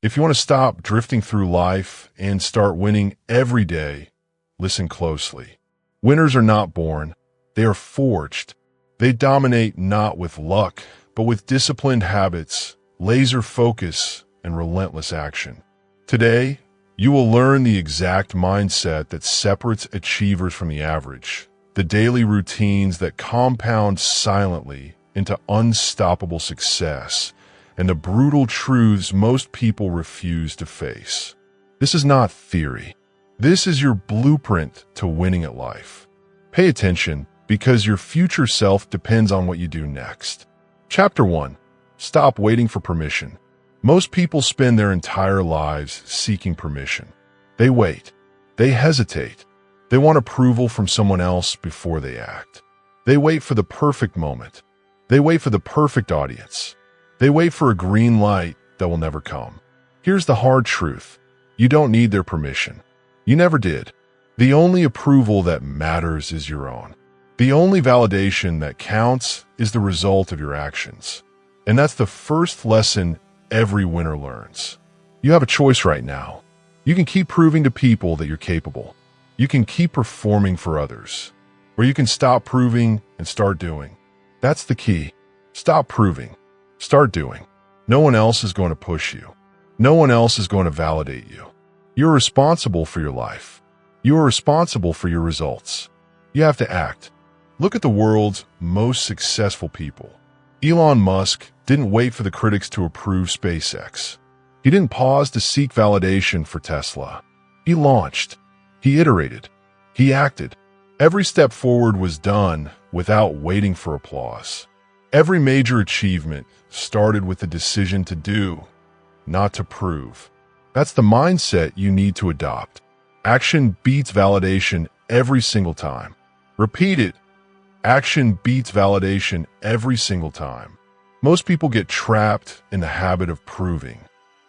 If you want to stop drifting through life and start winning every day, listen closely. Winners are not born, they are forged. They dominate not with luck, but with disciplined habits, laser focus, and relentless action. Today, you will learn the exact mindset that separates achievers from the average, the daily routines that compound silently into unstoppable success, and the brutal truths most people refuse to face. This is not theory. This is your blueprint to winning at life. Pay attention, because your future self depends on what you do next. Chapter 1. Stop waiting for permission. Most people spend their entire lives seeking permission. They wait. They hesitate. They want approval from someone else before they act. They wait for the perfect moment. They wait for the perfect audience. They wait for a green light that will never come. Here's the hard truth. You don't need their permission. You never did. The only approval that matters is your own. The only validation that counts is the result of your actions. And that's the first lesson every winner learns. You have a choice right now. You can keep proving to people that you're capable. You can keep performing for others. Or you can stop proving and start doing. That's the key. Stop proving. Start doing. No one else is going to push you. No one else is going to validate you. You're responsible for your life. You are responsible for your results. You have to act. Look at the world's most successful people. Elon Musk didn't wait for the critics to approve SpaceX. He didn't pause to seek validation for Tesla. He launched. He iterated. He acted. Every step forward was done without waiting for applause. Every major achievement started with the decision to do, not to prove. That's the mindset you need to adopt. Action beats validation every single time. Repeat it. Action beats validation every single time. Most people get trapped in the habit of proving.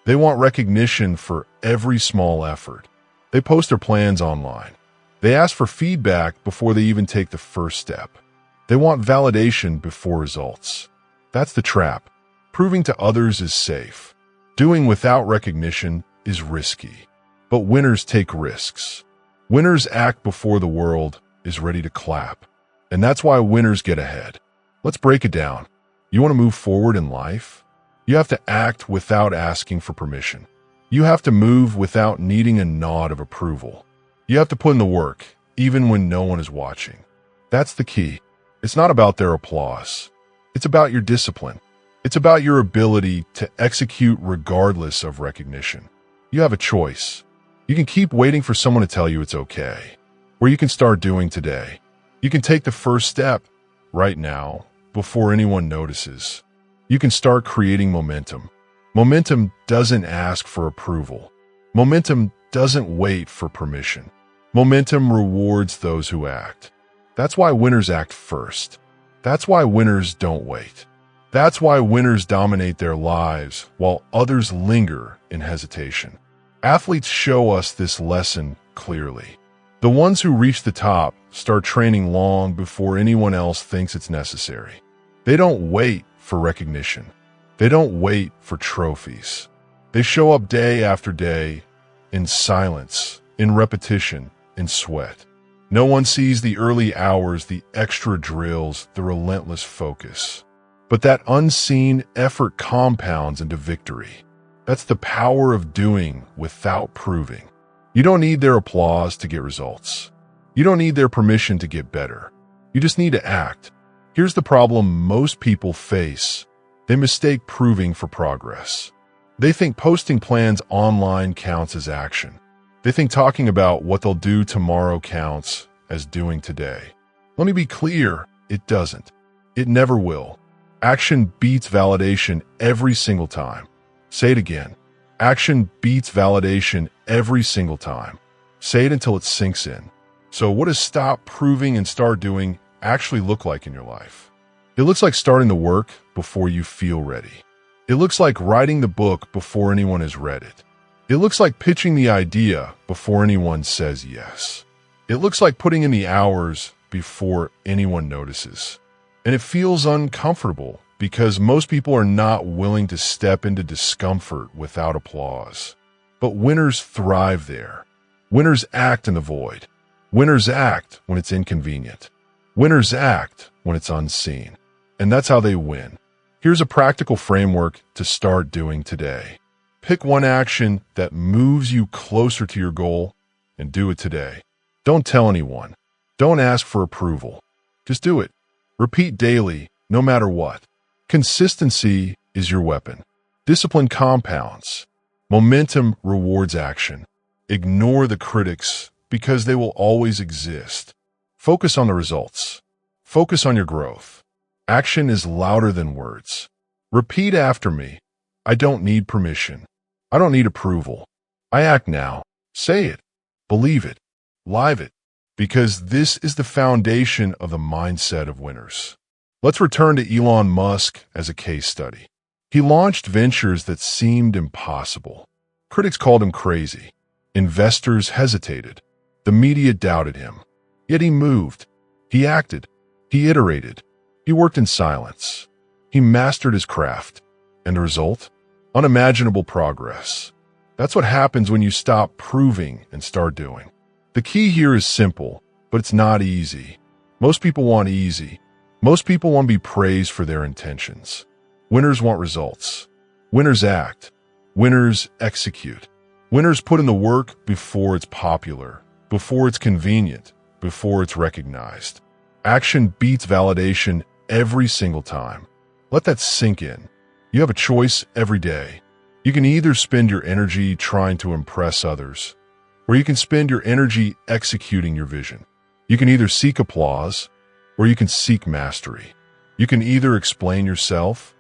They want recognition for every small effort. They post their plans online. They ask for feedback before they even take the first step. They want validation before results. That's the trap. Proving to others is safe. Doing without recognition is risky. But winners take risks. Winners act before the world is ready to clap. And that's why winners get ahead. Let's break it down. You want to move forward in life? You have to act without asking for permission. You have to move without needing a nod of approval. You have to put in the work, even when no one is watching. That's the key. It's not about their applause. It's about your discipline. It's about your ability to execute regardless of recognition. You have a choice. You can keep waiting for someone to tell you it's okay, or you can start doing today. You can take the first step right now before anyone notices. You can start creating momentum. Momentum doesn't ask for approval. Momentum doesn't wait for permission. Momentum rewards those who act. That's why winners act first. That's why winners don't wait. That's why winners dominate their lives while others linger in hesitation. Athletes show us this lesson clearly. The ones who reach the top start training long before anyone else thinks it's necessary. They don't wait for recognition. They don't wait for trophies. They show up day after day in silence, in repetition, in sweat. No one sees the early hours, the extra drills, the relentless focus. But that unseen effort compounds into victory. That's the power of doing without proving. You don't need their applause to get results. You don't need their permission to get better. You just need to act. Here's the problem most people face. They mistake proving for progress. They think posting plans online counts as action. They think talking about what they'll do tomorrow counts as doing today. Let me be clear, it doesn't. It never will. Action beats validation every single time. Say it again. Action beats validation every single time. Say it until it sinks in. So what does stop proving and start doing actually look like in your life? It looks like starting the work before you feel ready. It looks like writing the book before anyone has read it. It looks like pitching the idea before anyone says yes. It looks like putting in the hours before anyone notices. And it feels uncomfortable because most people are not willing to step into discomfort without applause. But winners thrive there. Winners act in the void. Winners act when it's inconvenient. Winners act when it's unseen. And that's how they win. Here's a practical framework to start doing today. Pick one action that moves you closer to your goal and do it today. Don't tell anyone. Don't ask for approval. Just do it. Repeat daily, no matter what. Consistency is your weapon. Discipline compounds. Momentum rewards action. Ignore the critics because they will always exist. Focus on the results. Focus on your growth. Action is louder than words. Repeat after me. I don't need permission. I don't need approval. I act now. Say it. Believe it. Live it. Because this is the foundation of the mindset of winners. Let's return to Elon Musk as a case study. He launched ventures that seemed impossible. Critics called him crazy. Investors hesitated. The media doubted him. Yet he moved. He acted. He iterated. He worked in silence. He mastered his craft. And the result? Unimaginable progress. That's what happens when you stop proving and start doing. The key here is simple, but it's not easy. Most people want easy. Most people want to be praised for their intentions. Winners want results. Winners act. Winners execute. Winners put in the work before it's popular, before it's convenient, before it's recognized. Action beats validation every single time. Let that sink in. You have a choice every day. You can either spend your energy trying to impress others, or you can spend your energy executing your vision. You can either seek applause, or you can seek mastery. You can either explain yourself,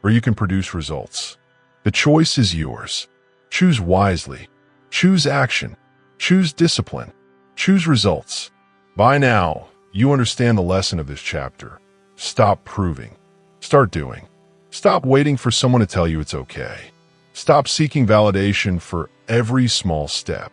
or you can produce results. The choice is yours. Choose wisely. Choose action. Choose discipline. Choose results. By now, you understand the lesson of this chapter. Stop proving. Start doing. Stop waiting for someone to tell you it's okay. Stop seeking validation for every small step.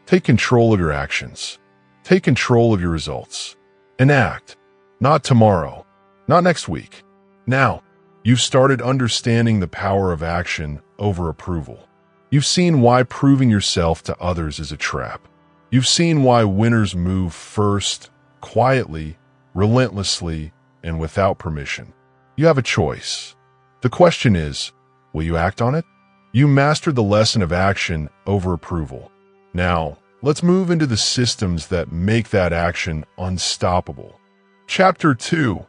Take control of your actions. Take control of your results. And act. Not tomorrow. Not next week. Now. You've started understanding the power of action over approval. You've seen why proving yourself to others is a trap. You've seen why winners move first, quietly, relentlessly, and without permission. You have a choice. The question is, will you act on it? You mastered the lesson of action over approval. Now, let's move into the systems that make that action unstoppable. Chapter 2.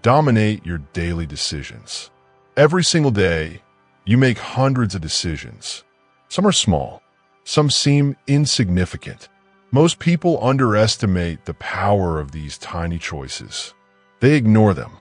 Dominate your daily decisions. Every single day, you make hundreds of decisions. Some are small. Some seem insignificant. Most people underestimate the power of these tiny choices. They ignore them.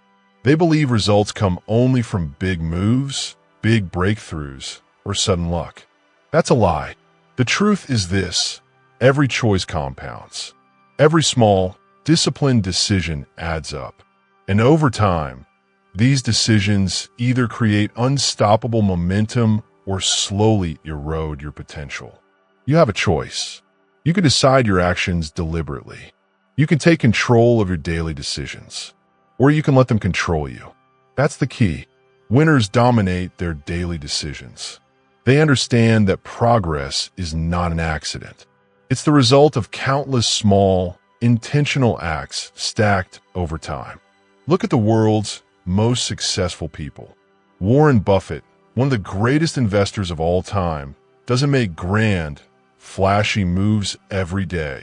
They believe results come only from big moves, big breakthroughs, or sudden luck. That's a lie. The truth is this: every choice compounds. Every small, disciplined decision adds up. And over time, these decisions either create unstoppable momentum or slowly erode your potential. You have a choice. You can decide your actions deliberately. You can take control of your daily decisions, or you can let them control you. That's the key. Winners dominate their daily decisions. They understand that progress is not an accident. It's the result of countless small, intentional acts stacked over time. Look at the world's most successful people. Warren Buffett, one of the greatest investors of all time, doesn't make grand, flashy moves every day.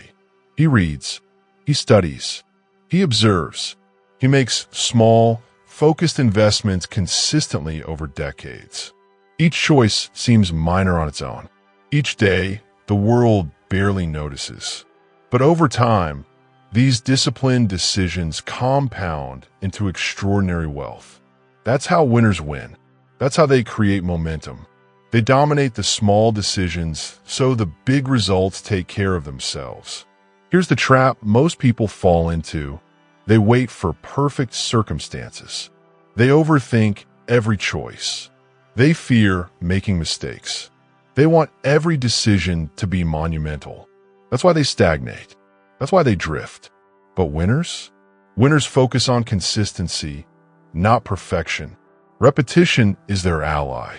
He reads, he studies, he observes, he makes small, focused investments consistently over decades. Each choice seems minor on its own. Each day, the world barely notices. But over time, these disciplined decisions compound into extraordinary wealth. That's how winners win. That's how they create momentum. They dominate the small decisions so the big results take care of themselves. Here's the trap most people fall into. They wait for perfect circumstances. They overthink every choice. They fear making mistakes. They want every decision to be monumental. That's why they stagnate. That's why they drift. But winners? Winners focus on consistency, not perfection. Repetition is their ally.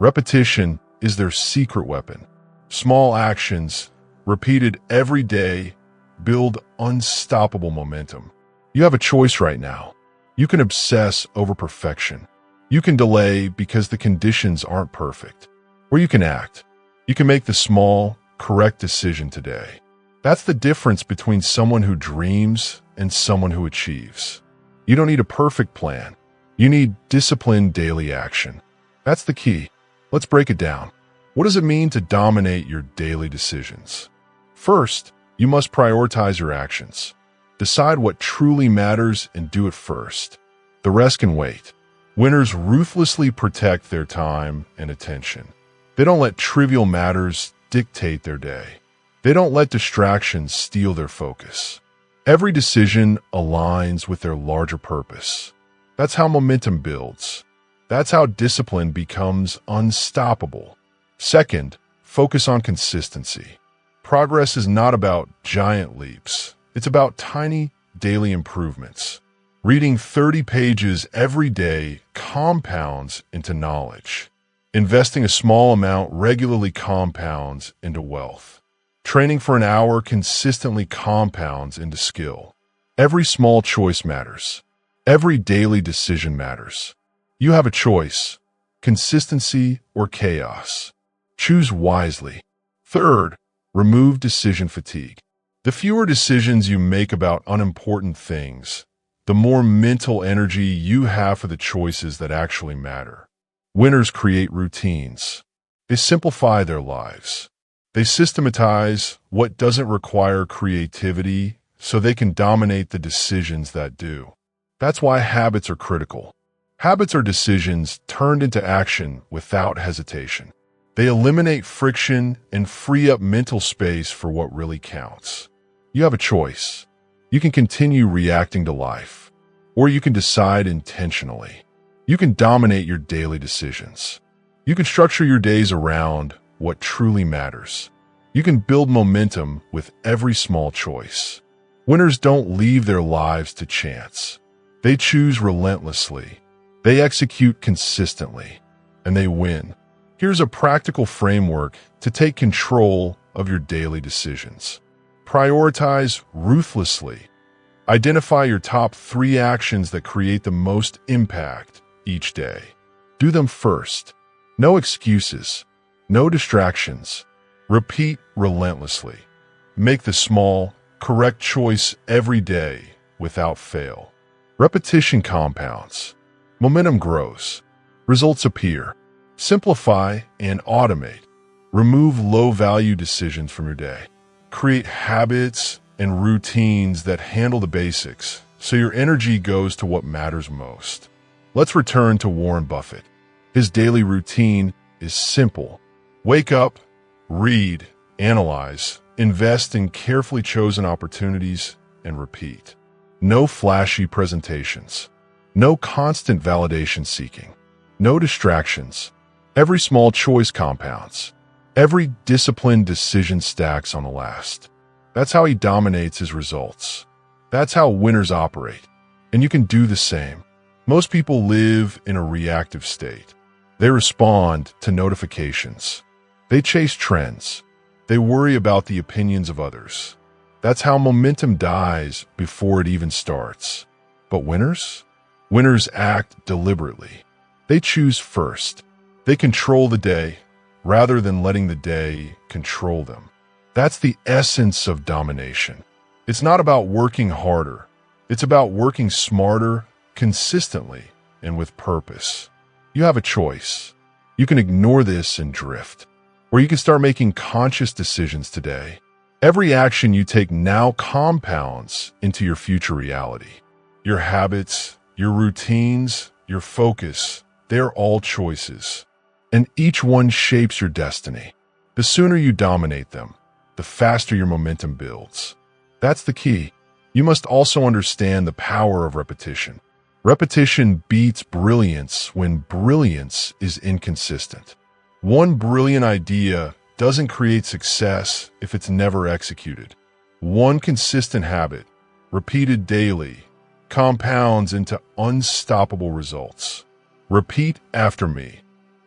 Repetition is their secret weapon. Small actions, repeated every day, build unstoppable momentum. You have a choice right now. You can obsess over perfection. You can delay because the conditions aren't perfect. Or you can act. You can make the small, correct decision today. That's the difference between someone who dreams and someone who achieves. You don't need a perfect plan. You need disciplined daily action. That's the key. Let's break it down. What does it mean to dominate your daily decisions? First, you must prioritize your actions. Decide what truly matters and do it first. The rest can wait. Winners ruthlessly protect their time and attention. They don't let trivial matters dictate their day. They don't let distractions steal their focus. Every decision aligns with their larger purpose. That's how momentum builds. That's how discipline becomes unstoppable. Second, focus on consistency. Progress is not about giant leaps. It's about tiny daily improvements. Reading 30 pages every day compounds into knowledge. Investing a small amount regularly compounds into wealth. Training for an hour consistently compounds into skill. Every small choice matters. Every daily decision matters. You have a choice: consistency or chaos. Choose wisely. Third, remove decision fatigue. The fewer decisions you make about unimportant things, the more mental energy you have for the choices that actually matter. Winners create routines. They simplify their lives. They systematize what doesn't require creativity so they can dominate the decisions that do. That's why habits are critical. Habits are decisions turned into action without hesitation. They eliminate friction and free up mental space for what really counts. You have a choice. You can continue reacting to life, or you can decide intentionally. You can dominate your daily decisions. You can structure your days around what truly matters. You can build momentum with every small choice. Winners don't leave their lives to chance. They choose relentlessly. They execute consistently, and they win. Here's a practical framework to take control of your daily decisions. Prioritize ruthlessly. Identify your top 3 actions that create the most impact each day. Do them first. No excuses. No distractions. Repeat relentlessly. Make the small, correct choice every day without fail. Repetition compounds. Momentum grows. Results appear. Simplify and automate. Remove low-value decisions from your day. Create habits and routines that handle the basics so your energy goes to what matters most. Let's return to Warren Buffett. His daily routine is simple. Wake up, read, analyze, invest in carefully chosen opportunities, and repeat. No flashy presentations. No constant validation seeking. No distractions. Every small choice compounds. Every disciplined decision stacks on the last. That's how he dominates his results. That's how winners operate. And you can do the same. Most people live in a reactive state. They respond to notifications. They chase trends. They worry about the opinions of others. That's how momentum dies before it even starts. But winners? Winners act deliberately. They choose first. They control the day rather than letting the day control them. That's the essence of domination. It's not about working harder. It's about working smarter, consistently, and with purpose. You have a choice. You can ignore this and drift, or you can start making conscious decisions today. Every action you take now compounds into your future reality. Your habits, your routines, your focus, they're all choices. And each one shapes your destiny. The sooner you dominate them, the faster your momentum builds. That's the key. You must also understand the power of repetition. Repetition beats brilliance when brilliance is inconsistent. One brilliant idea doesn't create success if it's never executed. One consistent habit, repeated daily, compounds into unstoppable results. Repeat after me.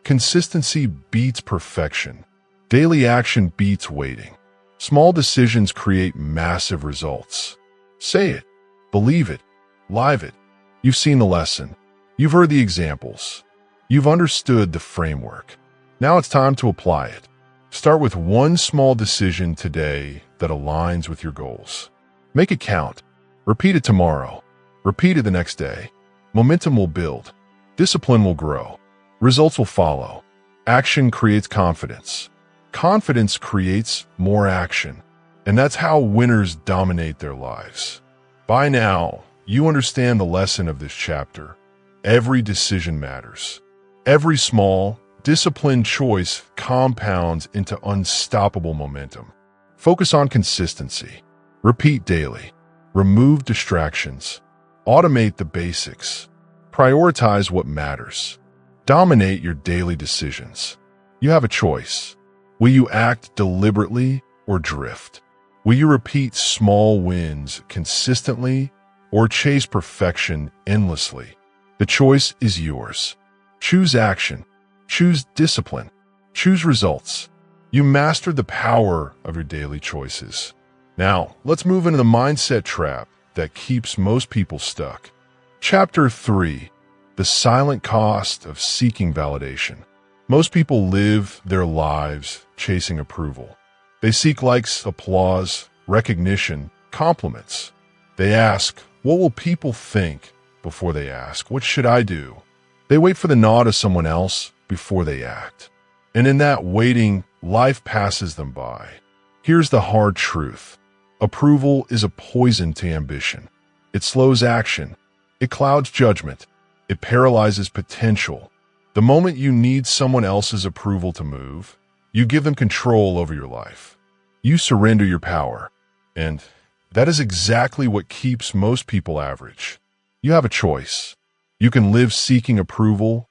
Consistency beats perfection. Daily action beats waiting. Small decisions create massive results. Say it, believe it, live it. You've seen the lesson. You've heard the examples. You've understood the framework. Now it's time to apply it. Start with one small decision today that aligns with your goals. Make it count. Repeat it tomorrow. Repeat it the next day. Momentum will build. Discipline will grow. Results will follow. Action creates confidence. Confidence creates more action. And that's how winners dominate their lives. By now, you understand the lesson of this chapter. Every decision matters. Every small, disciplined choice compounds into unstoppable momentum. Focus on consistency. Repeat daily. Remove distractions. Automate the basics. Prioritize what matters. Dominate your daily decisions. You have a choice. Will you act deliberately or drift? Will you repeat small wins consistently or chase perfection endlessly? The choice is yours. Choose action. Choose discipline. Choose results. You mastered the power of your daily choices. Now, let's move into the mindset trap that keeps most people stuck. Chapter 3. The silent cost of seeking validation. Most people live their lives chasing approval. They seek likes, applause, recognition, compliments. They ask, what will people think, before they ask, what should I do? They wait for the nod of someone else before they act. And in that waiting, life passes them by. Here's the hard truth. Approval is a poison to ambition. It slows action. It clouds judgment. It paralyzes potential. The moment you need someone else's approval to move, you give them control over your life. You surrender your power. And that is exactly what keeps most people average. You have a choice. You can live seeking approval,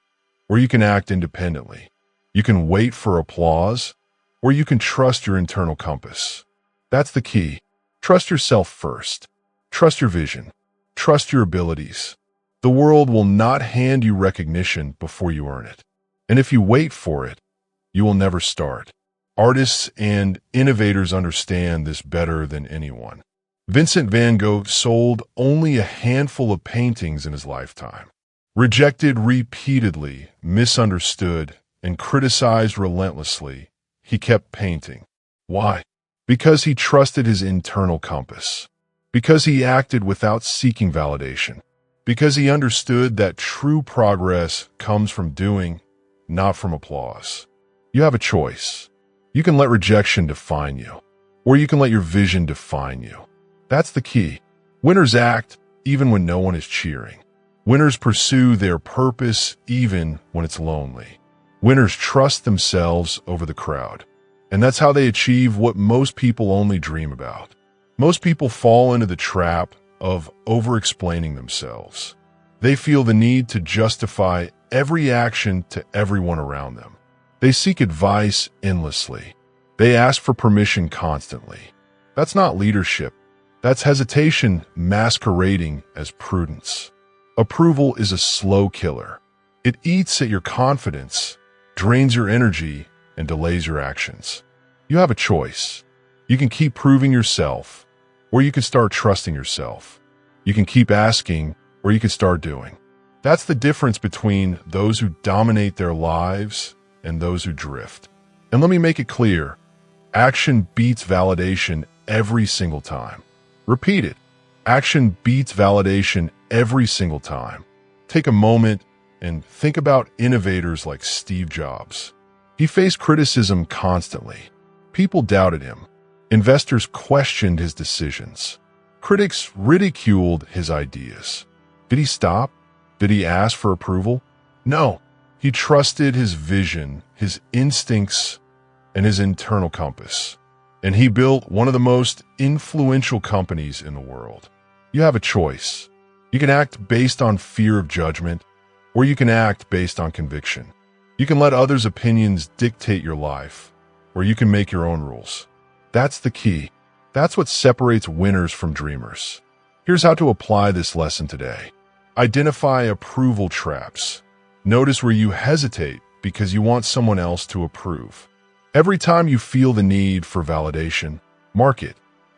or you can act independently. You can wait for applause, or you can trust your internal compass. That's the key. Trust yourself first. Trust your vision. Trust your abilities. The world will not hand you recognition before you earn it. And if you wait for it, you will never start. Artists and innovators understand this better than anyone. Vincent van Gogh sold only a handful of paintings in his lifetime. Rejected repeatedly, misunderstood, and criticized relentlessly, he kept painting. Why? Because he trusted his internal compass. Because he acted without seeking validation. Because he understood that true progress comes from doing, not from applause. You have a choice. You can let rejection define you, or you can let your vision define you. That's the key. Winners act even when no one is cheering. Winners pursue their purpose even when it's lonely. Winners trust themselves over the crowd. And that's how they achieve what most people only dream about. Most people fall into the trap of over-explaining themselves. They feel the need to justify every action to everyone around them. They seek advice endlessly. They ask for permission constantly. That's not leadership. That's hesitation masquerading as prudence. Approval is a slow killer. It eats at your confidence, drains your energy, and delays your actions. You have a choice. You can keep proving yourself, or you can start trusting yourself. You can keep asking, or you can start doing. That's the difference between those who dominate their lives and those who drift. And let me make it clear, action beats validation every single time. Repeat it. Action beats validation every single time. Take a moment and think about innovators like Steve Jobs. He faced criticism constantly. People doubted him. Investors questioned his decisions. Critics ridiculed his ideas. Did he stop? Did he ask for approval? No. He trusted his vision, his instincts, and his internal compass. And he built one of the most influential companies in the world. You have a choice. You can act based on fear of judgment, or you can act based on conviction. You can let others' opinions dictate your life, or you can make your own rules. That's the key. That's what separates winners from dreamers. Here's how to apply this lesson today. Identify approval traps. Notice where you hesitate because you want someone else to approve. Every time you feel the need for validation, mark it.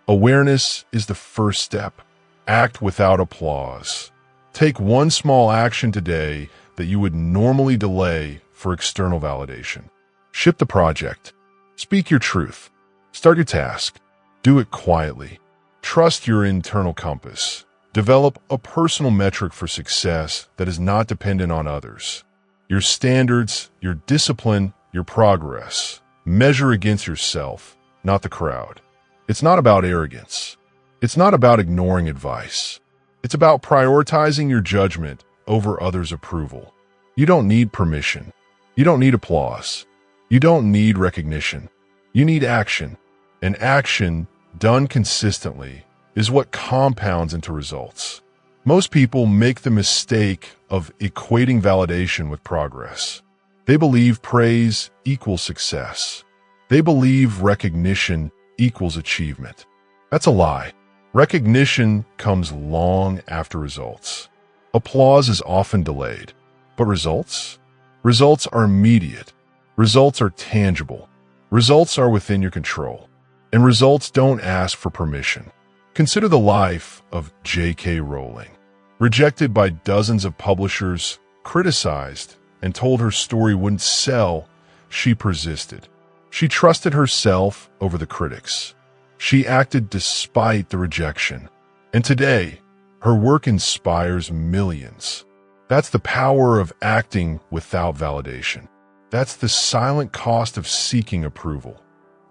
Awareness is the first step. Act without applause. Take one small action today that you would normally delay for external validation. Ship the project. Speak your truth. Start your task. Do it quietly. Trust your internal compass. Develop a personal metric for success that is not dependent on others. Your standards, your discipline, your progress. Measure against yourself, not the crowd. It's not about arrogance. It's not about ignoring advice. It's about prioritizing your judgment over others' approval. You don't need permission. You don't need applause. You don't need recognition. You need action. And action, done consistently, is what compounds into results. Most people make the mistake of equating validation with progress. They believe praise equals success. They believe recognition equals achievement. That's a lie. Recognition comes long after results. Applause is often delayed. But results? Results are immediate. Results are tangible. Results are within your control. And results don't ask for permission. Consider the life of J.K. Rowling. Rejected by dozens of publishers, criticized, and told her story wouldn't sell, she persisted. She trusted herself over the critics. She acted despite the rejection. And today, her work inspires millions. That's the power of acting without validation. That's the silent cost of seeking approval.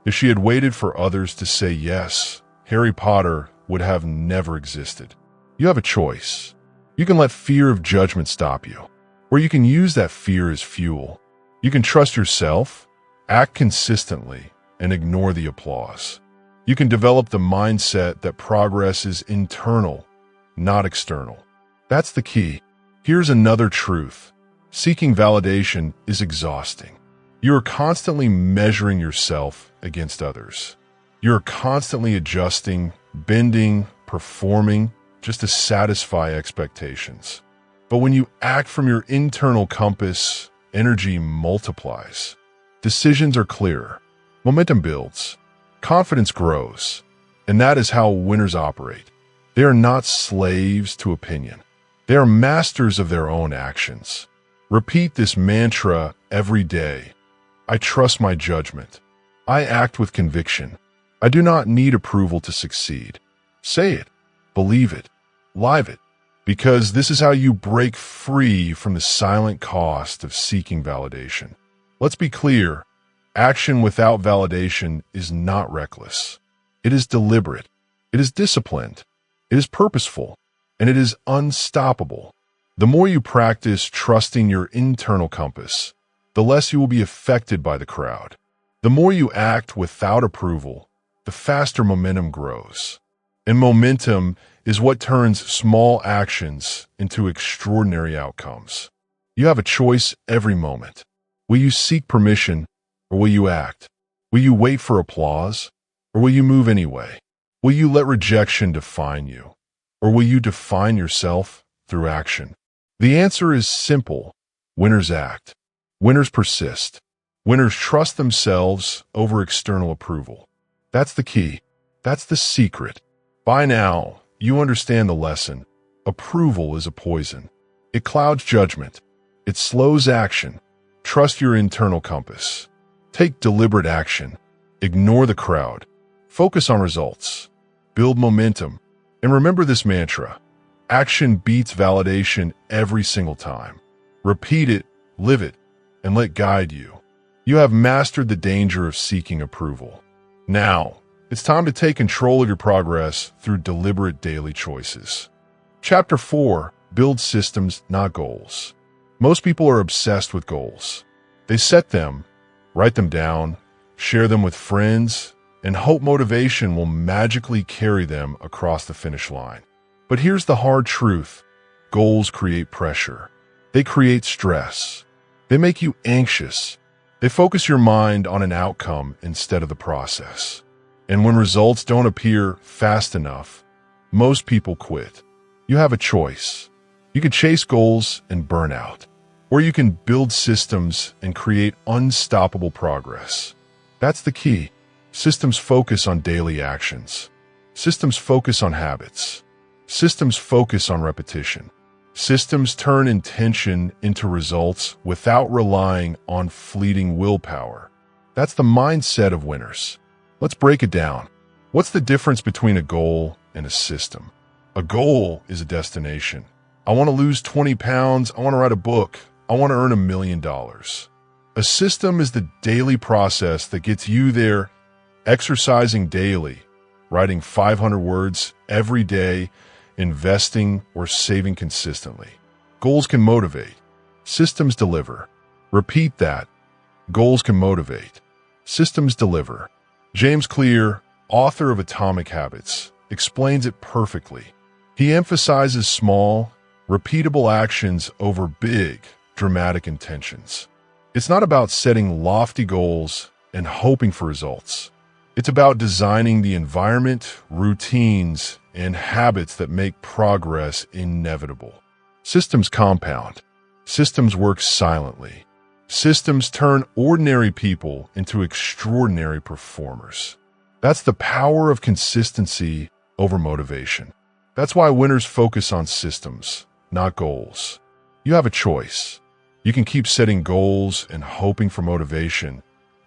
If she had waited for others to say yes, Harry Potter would have never existed. You have a choice. You can let fear of judgment stop you, or you can use that fear as fuel. You can trust yourself, act consistently, and ignore the applause. You can develop the mindset that progress is internal, not external. That's the key. Here's another truth. Seeking validation is exhausting. You are constantly measuring yourself against others. You're constantly adjusting, bending, performing, just to satisfy expectations. But when you act from your internal compass, energy multiplies. Decisions are clearer. Momentum builds. Confidence grows. And that is how winners operate. They are not slaves to opinion. They are masters of their own actions. Repeat this mantra every day. I trust my judgment. I act with conviction. I do not need approval to succeed. Say it. Believe it. Live it. Because this is how you break free from the silent cost of seeking validation. Let's be clear. Action without validation is not reckless. It is deliberate. It is disciplined. It is purposeful. And it is unstoppable. The more you practice trusting your internal compass, the less you will be affected by the crowd. The more you act without approval, the faster momentum grows. And momentum is what turns small actions into extraordinary outcomes. You have a choice every moment. Will you seek permission, or will you act? Will you wait for applause, or will you move anyway? Will you let rejection define you, or will you define yourself through action? The answer is simple. Winners act. Winners persist. Winners trust themselves over external approval. That's the key. That's the secret. By now, you understand the lesson. Approval is a poison. It clouds judgment. It slows action. Trust your internal compass. Take deliberate action. Ignore the crowd. Focus on results. Build momentum. And remember this mantra. Action beats validation every single time. Repeat it, live it, and let it guide you. You have mastered the danger of seeking approval. Now, it's time to take control of your progress through deliberate daily choices. Chapter 4. Build systems, not goals. Most people are obsessed with goals. They set them, write them down, share them with friends, and hope motivation will magically carry them across the finish line. But here's the hard truth. Goals create pressure. They create stress. They make you anxious. They focus your mind on an outcome instead of the process. And when results don't appear fast enough, most people quit. You have a choice. You can chase goals and burn out, or you can build systems and create unstoppable progress. That's the key. Systems focus on daily actions. Systems focus on habits. Systems focus on repetition. Systems turn intention into results without relying on fleeting willpower. That's the mindset of winners. Let's break it down. What's the difference between a goal and a system? A goal is a destination. I want to lose 20 pounds. I want to write a book. I want to earn $1 million. A system is the daily process that gets you there, exercising daily, writing 500 words every day, investing or saving consistently. Goals can motivate. Systems deliver. Repeat that. Goals can motivate. Systems deliver. James Clear, author of Atomic Habits, explains it perfectly. He emphasizes small, repeatable actions over big, dramatic intentions. It's not about setting lofty goals and hoping for results. It's about designing the environment, routines, and habits that make progress inevitable. Systems compound. Systems work silently. Systems turn ordinary people into extraordinary performers. That's the power of consistency over motivation. That's why winners focus on systems, not goals. You have a choice. You can keep setting goals and hoping for motivation,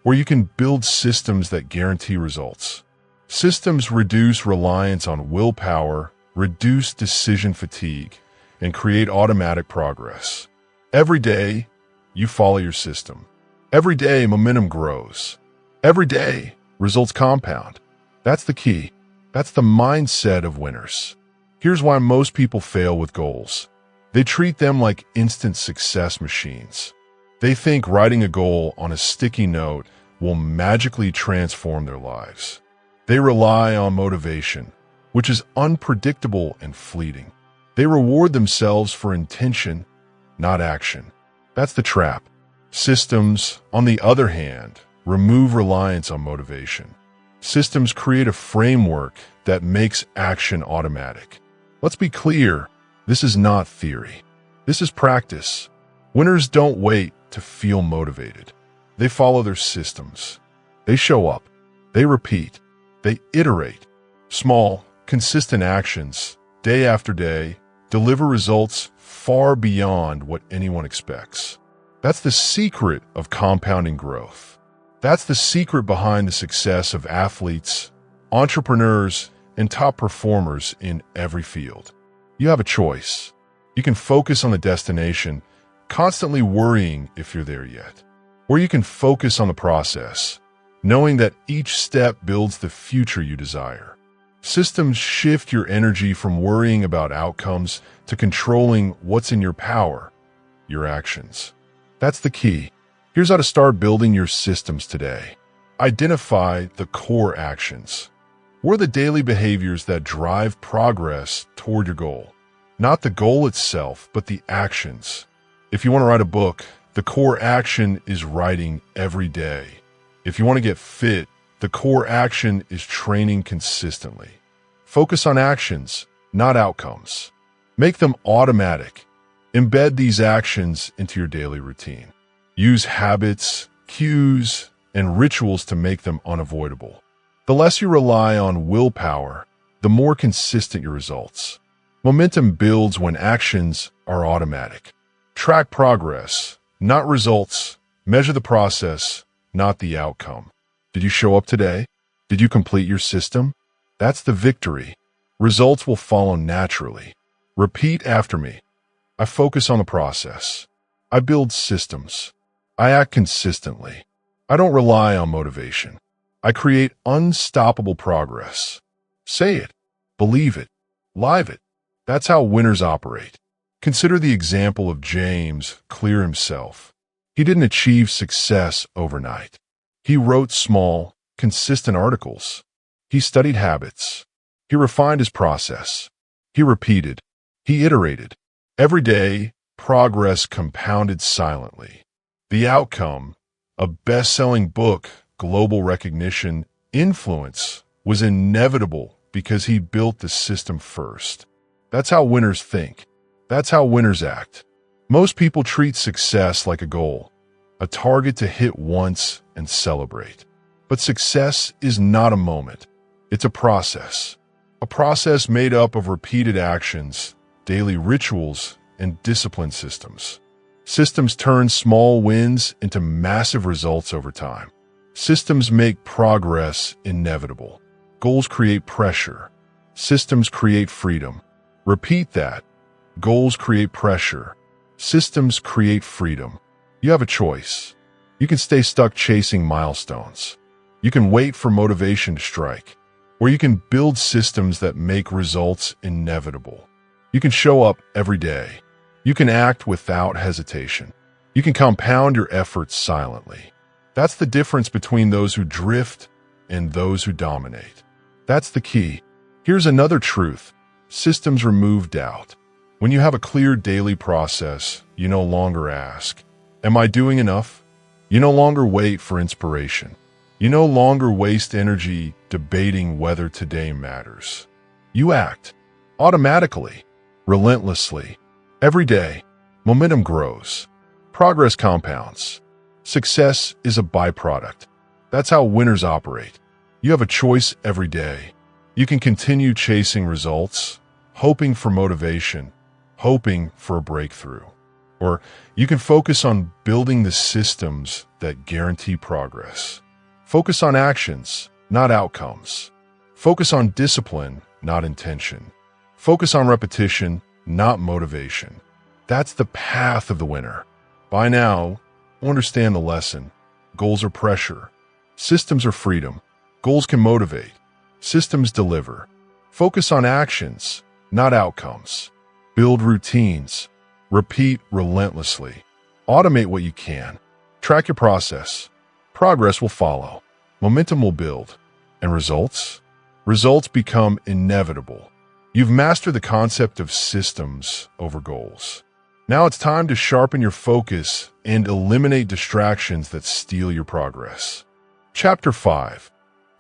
or you can build systems that guarantee results. Systems reduce reliance on willpower, reduce decision fatigue, and create automatic progress. Every day, you follow your system. Every day, momentum grows. Every day, results compound. That's the key. That's the mindset of winners. Here's why most people fail with goals. They treat them like instant success machines. They think writing a goal on a sticky note will magically transform their lives. They rely on motivation, which is unpredictable and fleeting. They reward themselves for intention, not action. That's the trap. Systems, on the other hand, remove reliance on motivation. Systems create a framework that makes action automatic. Let's be clear, this is not theory. This is practice. Winners don't wait to feel motivated. They follow their systems. They show up. They repeat. They iterate. Small, consistent actions, day after day, deliver results far beyond what anyone expects. That's the secret of compounding growth. That's the secret behind the success of athletes, entrepreneurs, and top performers in every field. You have a choice. You can focus on the destination, constantly worrying if you're there yet. Or you can focus on the process, knowing that each step builds the future you desire. Systems shift your energy from worrying about outcomes to controlling what's in your power, your actions. That's the key. Here's how to start building your systems today. Identify the core actions. What are the daily behaviors that drive progress toward your goal? Not the goal itself, but the actions. If you want to write a book, the core action is writing every day. If you want to get fit, the core action is training consistently. Focus on actions, not outcomes. Make them automatic. Embed these actions into your daily routine. Use habits, cues, and rituals to make them unavoidable. The less you rely on willpower, the more consistent your results. Momentum builds when actions are automatic. Track progress, not results. Measure the process, not the outcome. Did you show up today? Did you complete your system? That's the victory. Results will follow naturally. Repeat after me. I focus on the process. I build systems. I act consistently. I don't rely on motivation. I create unstoppable progress. Say it. Believe it. Live it. That's how winners operate. Consider the example of James Clear himself. He didn't achieve success overnight. He wrote small, consistent articles. He studied habits. He refined his process. He repeated. He iterated. Every day, progress compounded silently. The outcome, a best-selling book, global recognition, influence, was inevitable because he built the system first. That's how winners think. That's how winners act. Most people treat success like a goal, a target to hit once and celebrate. But success is not a moment. It's a process made up of repeated actions, daily rituals, and discipline systems. Systems turn small wins into massive results over time. Systems make progress inevitable. Goals create pressure. Systems create freedom. Repeat that. Goals create pressure. Systems create freedom. You have a choice. You can stay stuck chasing milestones. You can wait for motivation to strike. Or you can build systems that make results inevitable. You can show up every day. You can act without hesitation. You can compound your efforts silently. That's the difference between those who drift and those who dominate. That's the key. Here's another truth. Systems remove doubt. When you have a clear daily process, you no longer ask, "Am I doing enough?" You no longer wait for inspiration. You no longer waste energy debating whether today matters. You act automatically, relentlessly. Every day, momentum grows. Progress compounds. Success is a byproduct. That's how winners operate. You have a choice every day. You can continue chasing results, hoping for motivation, hoping for a breakthrough. Or you can focus on building the systems that guarantee progress. Focus on actions, not outcomes. Focus on discipline, not intention. Focus on repetition, not motivation. That's the path of the winner. By now, you understand the lesson. Goals are pressure. Systems are freedom. Goals can motivate. Systems deliver. Focus on actions, not outcomes. Build routines. Repeat relentlessly. Automate what you can. Track your process. Progress will follow. Momentum will build. And results? Results become inevitable. You've mastered the concept of systems over goals. Now it's time to sharpen your focus and eliminate distractions that steal your progress. Chapter 5.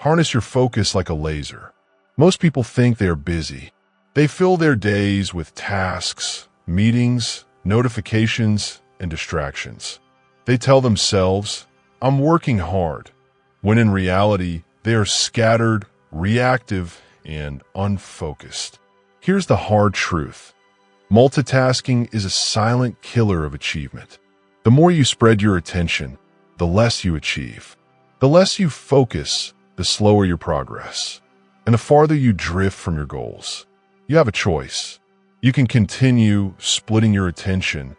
Harness your focus like a laser. Most people think they are busy. They fill their days with tasks, meetings, notifications, and distractions. They tell themselves, "I'm working hard," when in reality, they are scattered, reactive, and unfocused. Here's the hard truth. Multitasking is a silent killer of achievement. The more you spread your attention, the less you achieve. The less you focus, the slower your progress. And the farther you drift from your goals. You have a choice. You can continue splitting your attention,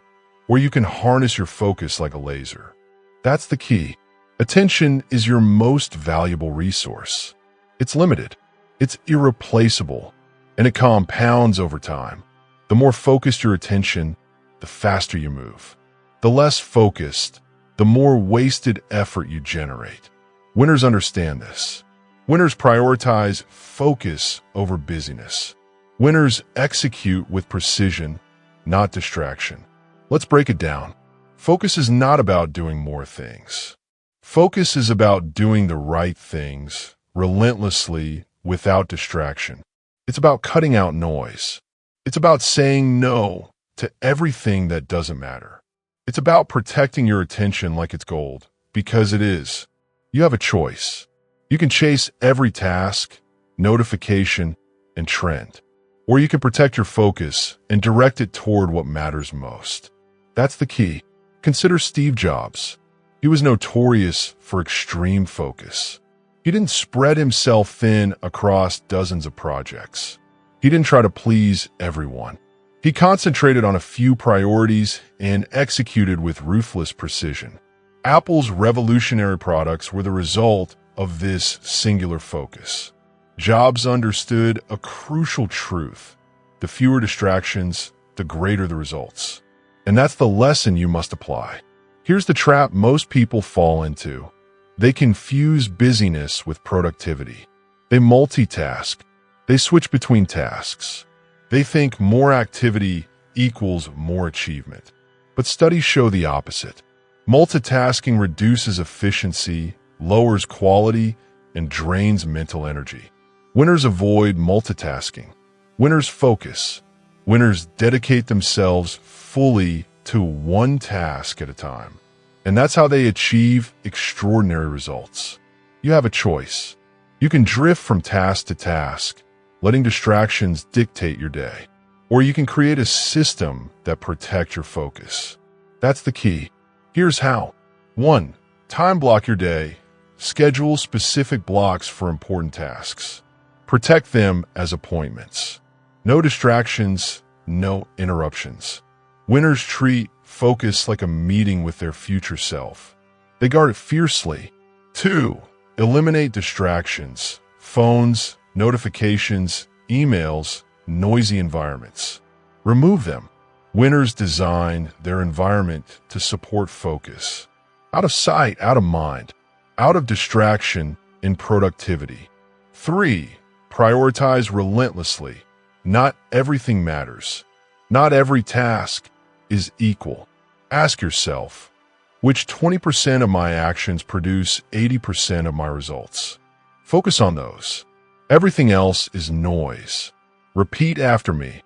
or you can harness your focus like a laser. That's the key. Attention is your most valuable resource. It's limited. It's irreplaceable. And it compounds over time. The more focused your attention, the faster you move. The less focused, the more wasted effort you generate. Winners understand this. Winners prioritize focus over busyness. Winners execute with precision, not distraction. Let's break it down. Focus is not about doing more things. Focus is about doing the right things, relentlessly, without distraction. It's about cutting out noise. It's about saying no to everything that doesn't matter. It's about protecting your attention like it's gold, because it is. You have a choice. You can chase every task, notification, and trend. Or you can protect your focus and direct it toward what matters most. That's the key. Consider Steve Jobs. He was notorious for extreme focus. He didn't spread himself thin across dozens of projects. He didn't try to please everyone. He concentrated on a few priorities and executed with ruthless precision. Apple's revolutionary products were the result of this singular focus. Jobs understood a crucial truth. The fewer distractions, the greater the results. And that's the lesson you must apply. Here's the trap most people fall into. They confuse busyness with productivity. They multitask. They switch between tasks. They think more activity equals more achievement. But studies show the opposite. Multitasking reduces efficiency, lowers quality, and drains mental energy. Winners avoid multitasking. Winners focus. Winners dedicate themselves fully to one task at a time. And that's how they achieve extraordinary results. You have a choice. You can drift from task to task, letting distractions dictate your day. Or you can create a system that protects your focus. That's the key. Here's how. 1. Time block your day. Schedule specific blocks for important tasks. Protect them as appointments. No distractions, no interruptions. Winners treat focus like a meeting with their future self. They guard it fiercely. 2. Eliminate distractions. Phones, notifications, emails, noisy environments. Remove them. Winners design their environment to support focus. Out of sight, out of mind. Out of distraction in productivity. 3. Prioritize relentlessly. Not everything matters. Not every task is equal. Ask yourself, which 20% of my actions produce 80% of my results? Focus on those. Everything else is noise. Repeat after me.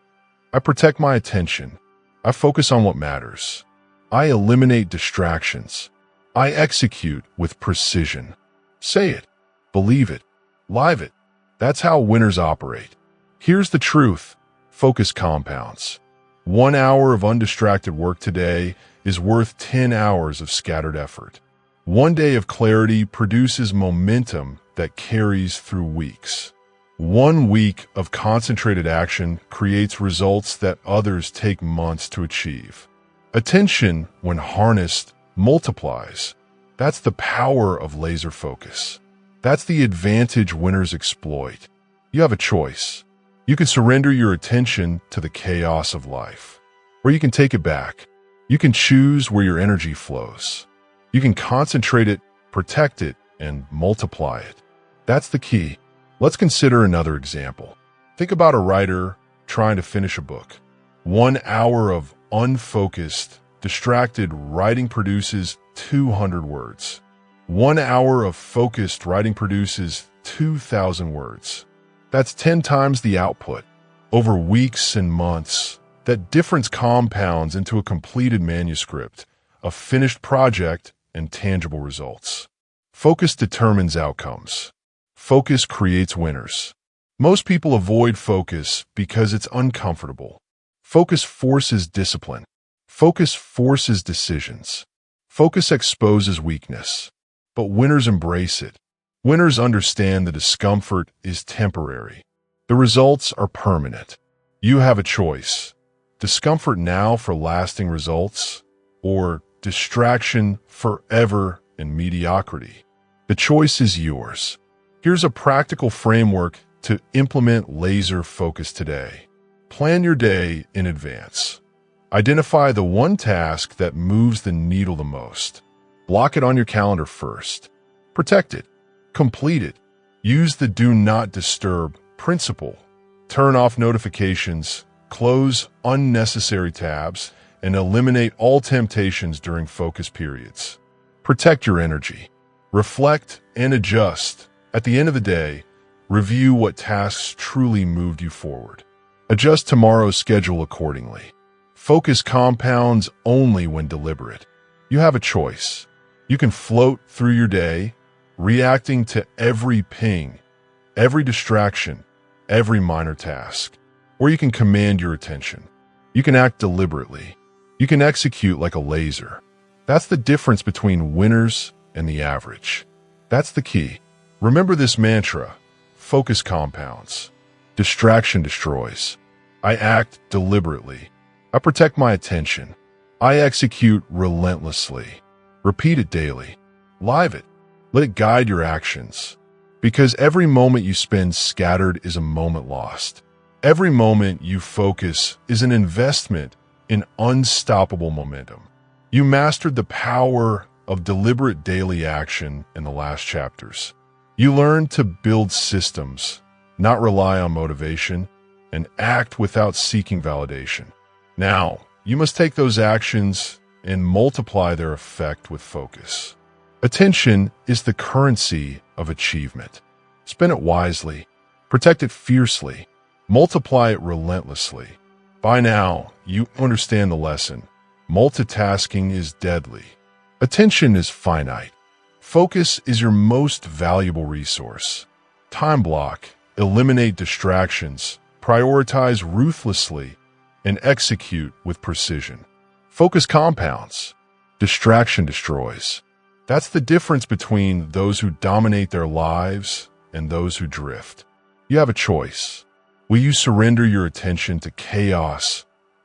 I protect my attention. I focus on what matters. I eliminate distractions. I execute with precision. Say it. Believe it. Live it. That's how winners operate. Here's the truth. Focus compounds. 1 hour of undistracted work today is worth 10 hours of scattered effort. 1 day of clarity produces momentum that carries through weeks. 1 week of concentrated action creates results that others take months to achieve. Attention, when harnessed, multiplies. That's the power of laser focus. That's the advantage winners exploit. You have a choice. You can surrender your attention to the chaos of life, or you can take it back. You can choose where your energy flows. You can concentrate it, protect it, and multiply it. That's the key. Let's consider another example. Think about a writer trying to finish a book. 1 hour of unfocused, distracted writing produces 200 words. 1 hour of focused writing produces 2,000 words. That's 10 times the output. Over weeks and months, that difference compounds into a completed manuscript, a finished project, and tangible results. Focus determines outcomes. Focus creates winners. Most people avoid focus because it's uncomfortable. Focus forces discipline. Focus forces decisions. Focus exposes weakness. But winners embrace it. Winners understand the discomfort is temporary. The results are permanent. You have a choice. Discomfort now for lasting results, or distraction forever in mediocrity. The choice is yours. Here's a practical framework to implement laser focus today. Plan your day in advance. Identify the one task that moves the needle the most. Block it on your calendar first. Protect it. Complete it. Use the do not disturb principle. Turn off notifications, close unnecessary tabs, and eliminate all temptations during focus periods. Protect your energy. Reflect and adjust. At the end of the day, review what tasks truly moved you forward. Adjust tomorrow's schedule accordingly. Focus compounds only when deliberate. You have a choice. You can float through your day, reacting to every ping, every distraction, every minor task. Or you can command your attention. You can act deliberately. You can execute like a laser. That's the difference between winners and the average. That's the key. Remember this mantra: focus compounds. Distraction destroys. I act deliberately. I protect my attention. I execute relentlessly. Repeat it daily. Live it. Let it guide your actions. Because every moment you spend scattered is a moment lost. Every moment you focus is an investment in unstoppable momentum. You mastered the power of deliberate daily action in the last chapters. You learned to build systems, not rely on motivation, and act without seeking validation. Now, you must take those actions and multiply their effect with focus. Attention is the currency of achievement. Spend it wisely. Protect it fiercely. Multiply it relentlessly. By now, you understand the lesson. Multitasking is deadly. Attention is finite. Focus is your most valuable resource. Time block, eliminate distractions, prioritize ruthlessly, and execute with precision. Focus compounds. Distraction destroys. That's the difference between those who dominate their lives and those who drift. You have a choice. Will you surrender your attention to chaos,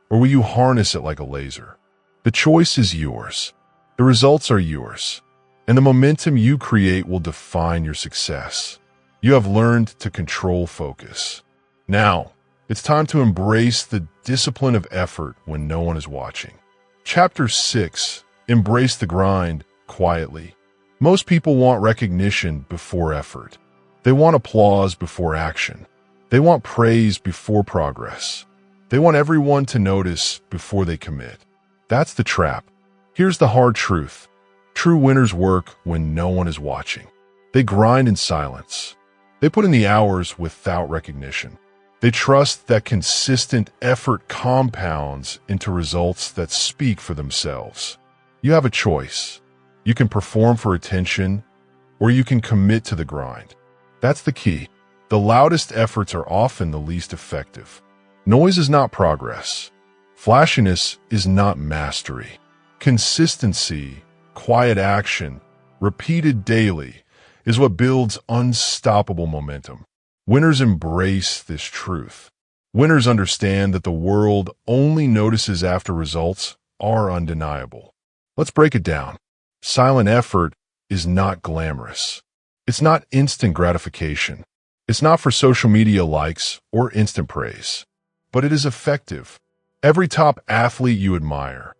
or will you harness it like a laser? The choice is yours. The results are yours. And the momentum you create will define your success. You have learned to control focus. Now, it's time to embrace the discipline of effort when no one is watching. Chapter 6. Embrace the grind quietly. Most people want recognition before effort. They want applause before action. They want praise before progress. They want everyone to notice before they commit. That's the trap. Here's the hard truth. True winners work when no one is watching. They grind in silence. They put in the hours without recognition. They trust that consistent effort compounds into results that speak for themselves. You have a choice. You can perform for attention, or you can commit to the grind. That's the key. The loudest efforts are often the least effective. Noise is not progress. Flashiness is not mastery. Consistency, quiet action, repeated daily, is what builds unstoppable momentum. Winners embrace this truth. Winners understand that the world only notices after results are undeniable. Let's break it down. Silent effort is not glamorous. It's not instant gratification. It's not for social media likes or instant praise. But it is effective. Every top athlete you admire,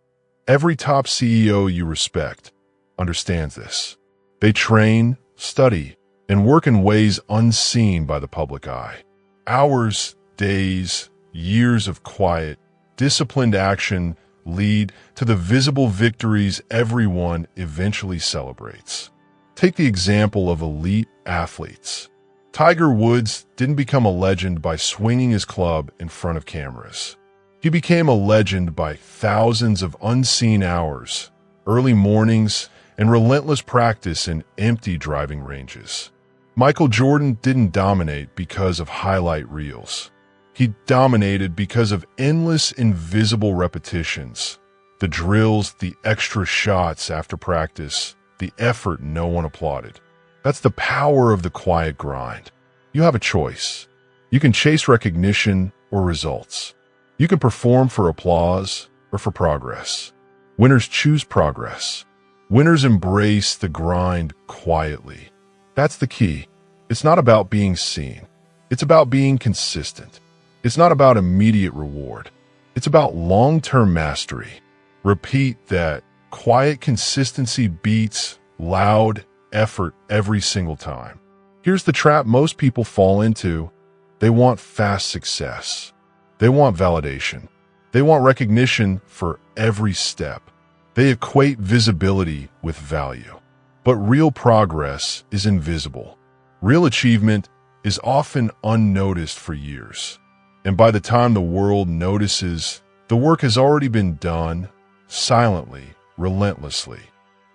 every top CEO you respect, understands this. They train, study, and work in ways unseen by the public eye. Hours, days, years of quiet, disciplined action lead to the visible victories everyone eventually celebrates. Take the example of elite athletes. Tiger Woods didn't become a legend by swinging his club in front of cameras. He became a legend by thousands of unseen hours, early mornings, and relentless practice in empty driving ranges. Michael Jordan didn't dominate because of highlight reels. He dominated because of endless invisible repetitions, the drills, the extra shots after practice, the effort no one applauded. That's the power of the quiet grind. You have a choice. You can chase recognition or results. You can perform for applause or for progress. Winners choose progress. Winners embrace the grind quietly. That's the key. It's not about being seen. It's about being consistent. It's not about immediate reward. It's about long-term mastery. Repeat that quiet consistency beats loud effort every single time. Here's the trap most people fall into. They want fast success. They want validation. They want recognition for every step. They equate visibility with value. But real progress is invisible. Real achievement is often unnoticed for years. And by the time the world notices, the work has already been done, silently, relentlessly.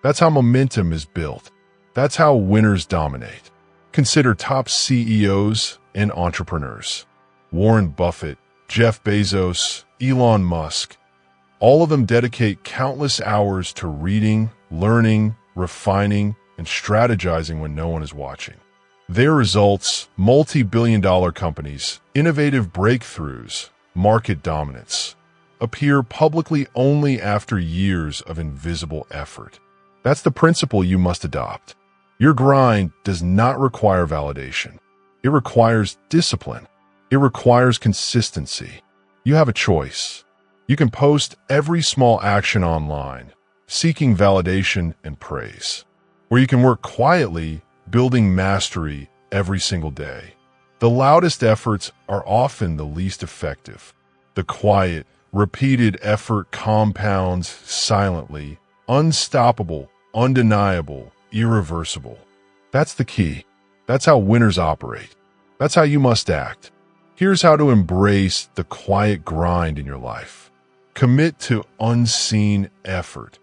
That's how momentum is built. That's how winners dominate. Consider top CEOs and entrepreneurs. Warren Buffett, Jeff Bezos, Elon Musk. All of them dedicate countless hours to reading, learning, refining, and strategizing when no one is watching. Their results, multi-billion-dollar companies, innovative breakthroughs, market dominance, appear publicly only after years of invisible effort. That's the principle you must adopt. Your grind does not require validation. It requires discipline. It requires consistency. You have a choice. You can post every small action online, seeking validation and praise. Or you can work quietly, building mastery every single day. The loudest efforts are often the least effective. The quiet, repeated effort compounds silently, unstoppable, undeniable, irreversible. That's the key. That's how winners operate. That's how you must act. Here's how to embrace the quiet grind in your life. Commit to unseen effort.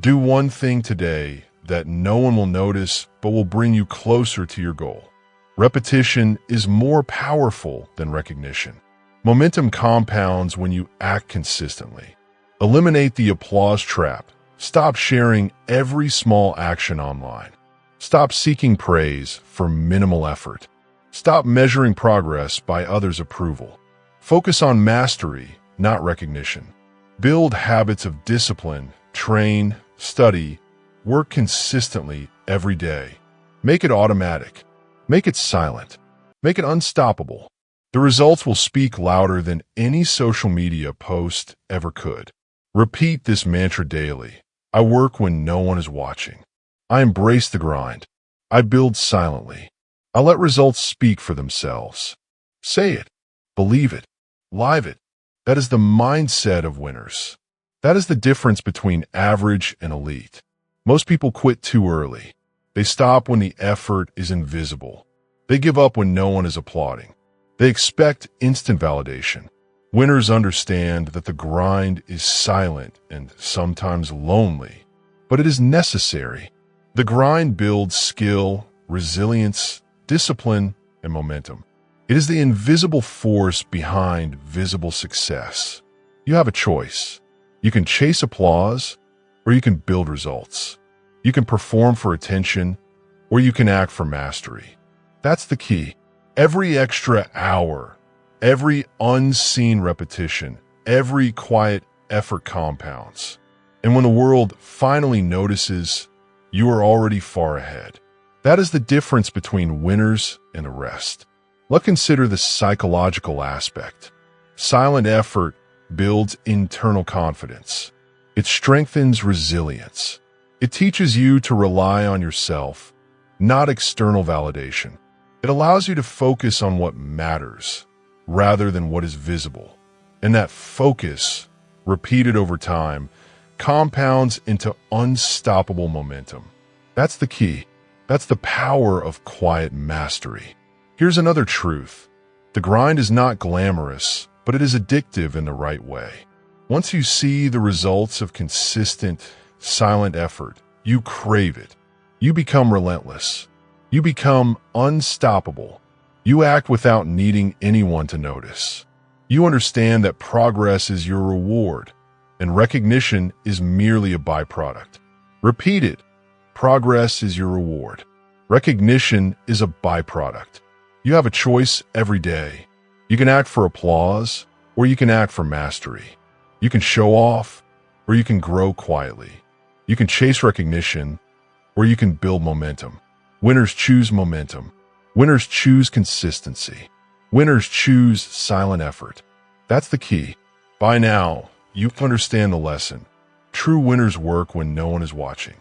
Do one thing today that no one will notice but will bring you closer to your goal. Repetition is more powerful than recognition. Momentum compounds when you act consistently. Eliminate the applause trap. Stop sharing every small action online. Stop seeking praise for minimal effort. Stop measuring progress by others' approval. Focus on mastery, not recognition. Build habits of discipline, train, study, work consistently every day. Make it automatic. Make it silent. Make it unstoppable. The results will speak louder than any social media post ever could. Repeat this mantra daily. I work when no one is watching. I embrace the grind. I build silently. I let results speak for themselves. Say it. Believe it. Live it. That is the mindset of winners. That is the difference between average and elite. Most people quit too early. They stop when the effort is invisible. They give up when no one is applauding. They expect instant validation. Winners understand that the grind is silent and sometimes lonely, but it is necessary. The grind builds skill, resilience, discipline, and momentum. It is the invisible force behind visible success. You have a choice. You can chase applause, or you can build results. You can perform for attention, or you can act for mastery. That's the key. Every extra hour, every unseen repetition, every quiet effort compounds. And when the world finally notices, you are already far ahead. That is the difference between winners and the rest. Let's consider the psychological aspect. Silent effort builds internal confidence. It strengthens resilience. It teaches you to rely on yourself, not external validation. It allows you to focus on what matters rather than what is visible. And that focus, repeated over time, compounds into unstoppable momentum. That's the key. That's the power of quiet mastery. Here's another truth. The grind is not glamorous, but it is addictive in the right way. Once you see the results of consistent, silent effort, you crave it. You become relentless. You become unstoppable. You act without needing anyone to notice. You understand that progress is your reward, and recognition is merely a byproduct. Repeat it. Progress is your reward. Recognition is a byproduct. You have a choice every day. You can act for applause, or you can act for mastery. You can show off, or you can grow quietly. You can chase recognition, or you can build momentum. Winners choose momentum. Winners choose consistency. Winners choose silent effort. That's the key. By now, you understand the lesson. True winners work when no one is watching.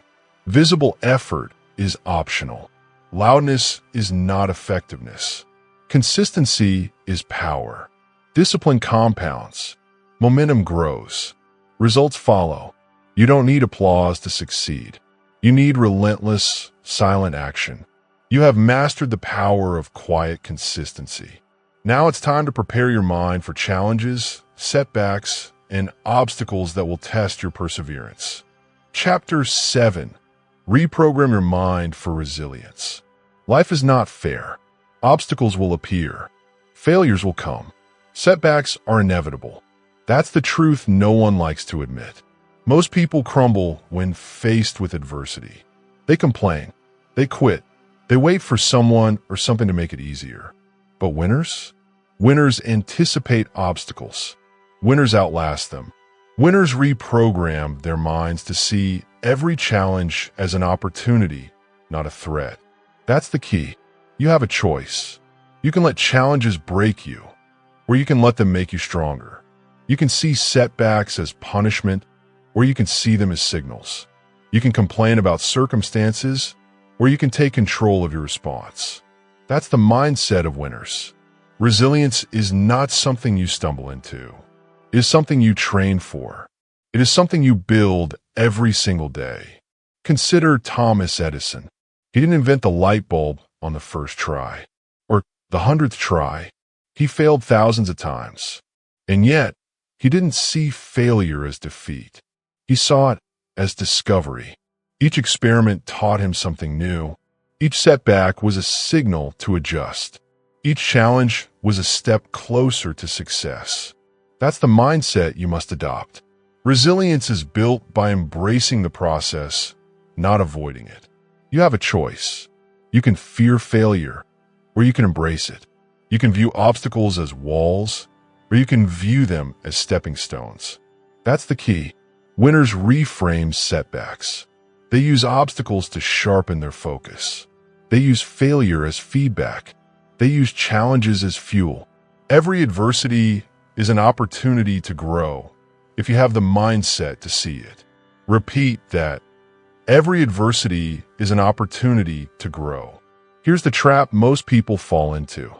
Visible effort is optional. Loudness is not effectiveness. Consistency is power. Discipline compounds. Momentum grows. Results follow. You don't need applause to succeed. You need relentless, silent action. You have mastered the power of quiet consistency. Now it's time to prepare your mind for challenges, setbacks, and obstacles that will test your perseverance. Chapter 7. Reprogram your mind for resilience. Life is not fair. Obstacles will appear. Failures will come. Setbacks are inevitable. That's the truth no one likes to admit. Most people crumble when faced with adversity. They complain. They quit. They wait for someone or something to make it easier. But winners? Winners anticipate obstacles. Winners outlast them. Winners reprogram their minds to see every challenge as an opportunity, not a threat. That's the key. You have a choice. You can let challenges break you, or you can let them make you stronger. You can see setbacks as punishment, or you can see them as signals. You can complain about circumstances, or you can take control of your response. That's the mindset of winners. Resilience is not something you stumble into. It is something you train for. It is something you build every single day. Consider Thomas Edison. He didn't invent the light bulb on the first try, or the 100th try. He failed thousands of times. And yet, He didn't see failure as defeat. He saw it as discovery. Each experiment taught him something new. Each setback was a signal to adjust. Each challenge was a step closer to success. That's the mindset you must adopt. Resilience is built by embracing the process, not avoiding it. You have a choice. You can fear failure, or you can embrace it. You can view obstacles as walls, or you can view them as stepping stones. That's the key. Winners reframe setbacks. They use obstacles to sharpen their focus. They use failure as feedback. They use challenges as fuel. Every adversity is an opportunity to grow if you have the mindset to see it. Repeat that. Every adversity is an opportunity to grow. Here's the trap most people fall into.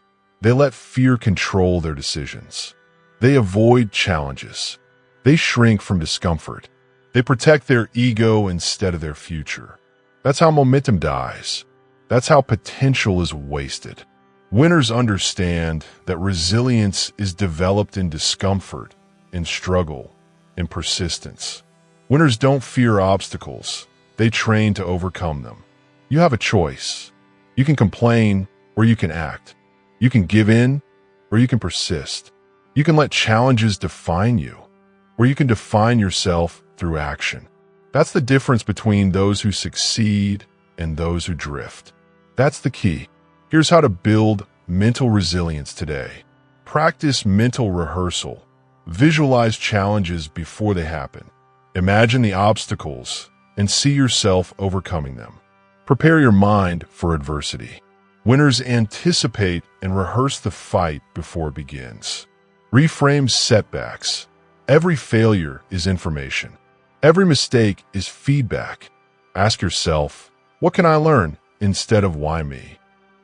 They let fear control their decisions. They avoid challenges. They shrink from discomfort. They protect their ego instead of their future. That's how momentum dies. That's how potential is wasted. Winners understand that resilience is developed in discomfort, in struggle, in persistence. Winners don't fear obstacles. They train to overcome them. You have a choice. You can complain or you can act. You can give in or you can persist. You can let challenges define you, or you can define yourself through action. That's the difference between those who succeed and those who drift. That's the key. Here's how to build mental resilience today. Practice mental rehearsal. Visualize challenges before they happen. Imagine the obstacles and see yourself overcoming them. Prepare your mind for adversity. Winners anticipate and rehearse the fight before it begins. Reframe setbacks. Every failure is information. Every mistake is feedback. Ask yourself, what can I learn instead of why me?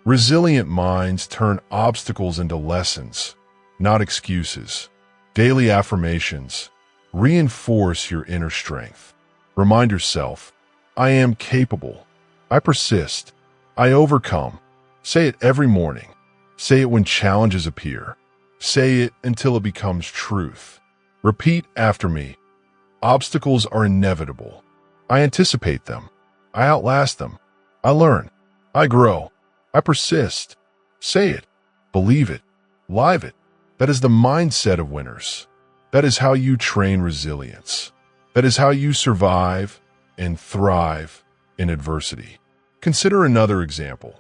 Resilient minds turn obstacles into lessons, not excuses. Daily affirmations. Reinforce your inner strength. Remind yourself, I am capable. I persist. I overcome. Say it every morning. Say it when challenges appear. Say it until it becomes truth. Repeat after me. Obstacles are inevitable. I anticipate them. I outlast them. I learn. I grow. I persist. Say it. Believe it. Live it. That is the mindset of winners. That is how you train resilience. That is how you survive and thrive in adversity. Consider another example.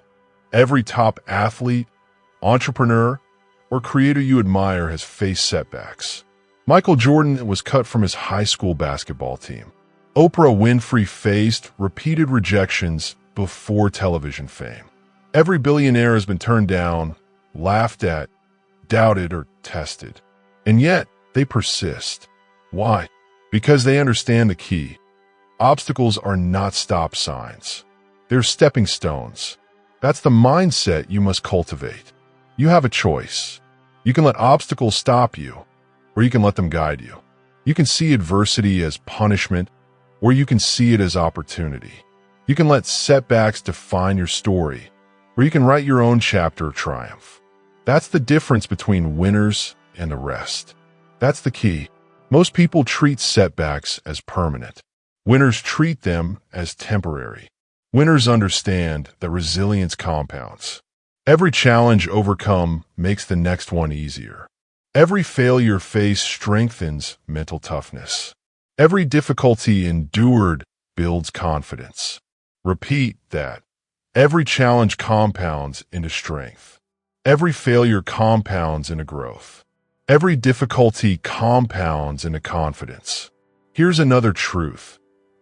Every top athlete, entrepreneur, or creator you admire has faced setbacks. Michael Jordan was cut from his high school basketball team. Oprah Winfrey faced repeated rejections before television fame. Every billionaire has been turned down, laughed at, doubted, or tested. And yet, they persist. Why? Because they understand the key. Obstacles are not stop signs. They're stepping stones. That's the mindset you must cultivate. You have a choice. You can let obstacles stop you, or you can let them guide you. You can see adversity as punishment, or you can see it as opportunity. You can let setbacks define your story, or you can write your own chapter of triumph. That's the difference between winners and the rest. That's the key. Most people treat setbacks as permanent. Winners treat them as temporary. Winners understand that resilience compounds. Every challenge overcome makes the next one easier. Every failure faced strengthens mental toughness. Every difficulty endured builds confidence. Repeat that. Every challenge compounds into strength. Every failure compounds into growth. Every difficulty compounds into confidence. Here's another truth.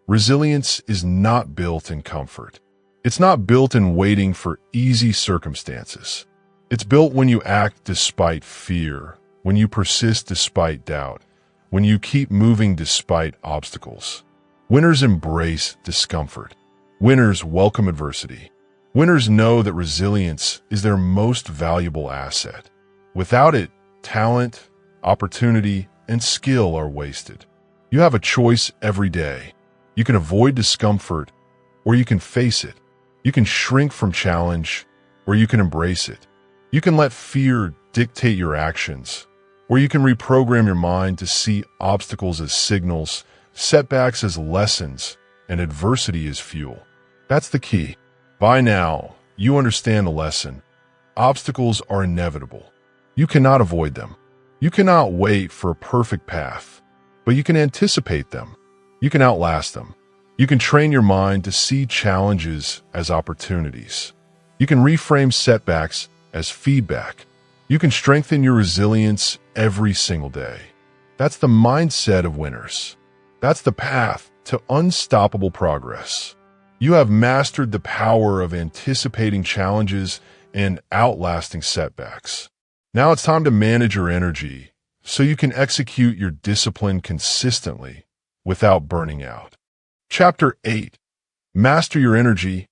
Resilience is not built in comfort. It's not built in waiting for easy circumstances. It's built when you act despite fear, when you persist despite doubt, when you keep moving despite obstacles. Winners embrace discomfort. Winners welcome adversity. Winners know that resilience is their most valuable asset. Without it, talent, opportunity, and skill are wasted. You have a choice every day. You can avoid discomfort, or you can face it. You can shrink from challenge, or you can embrace it. You can let fear dictate your actions, where you can reprogram your mind to see obstacles as signals, setbacks as lessons, and adversity as fuel. That's the key. By now, you understand the lesson. Obstacles are inevitable. You cannot avoid them. You cannot wait for a perfect path, but you can anticipate them. You can outlast them. You can train your mind to see challenges as opportunities. You can reframe setbacks as feedback. You can strengthen your resilience every single day. That's the mindset of winners. That's the path to unstoppable progress. You have mastered the power of anticipating challenges and outlasting setbacks. Now it's time to manage your energy so you can execute your discipline consistently without burning out. Chapter 8. Master your energy,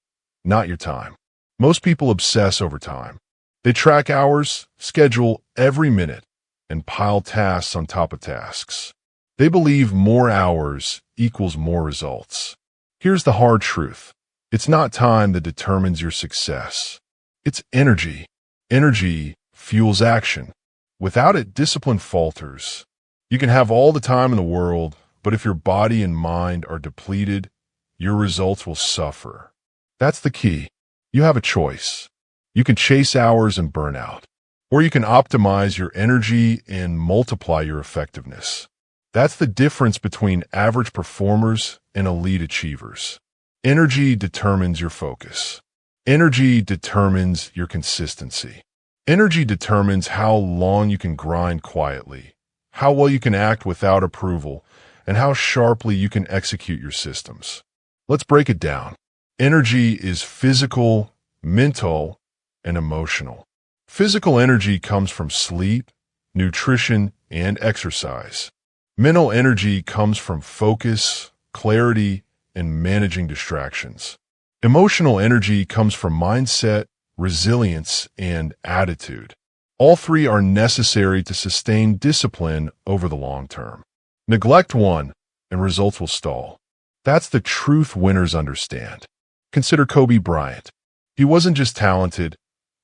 not your time. Most people obsess over time. They track hours, schedule every minute, and pile tasks on top of tasks. They believe more hours equals more results. Here's the hard truth. It's not time that determines your success. It's energy. Energy fuels action. Without it, discipline falters. You can have all the time in the world, but if your body and mind are depleted, your results will suffer. That's the key. You have a choice. You can chase hours and burn out, or you can optimize your energy and multiply your effectiveness. That's the difference between average performers and elite achievers. Energy determines your focus. Energy determines your consistency. Energy determines how long you can grind quietly, how well you can act without approval, and how sharply you can execute your systems. Let's break it down. Energy is physical, mental, and emotional. Physical energy comes from sleep, nutrition, and exercise. Mental energy comes from focus, clarity, and managing distractions. Emotional energy comes from mindset, resilience, and attitude. All three are necessary to sustain discipline over the long term. Neglect one, and results will stall. That's the truth winners understand. Consider Kobe Bryant. He wasn't just talented,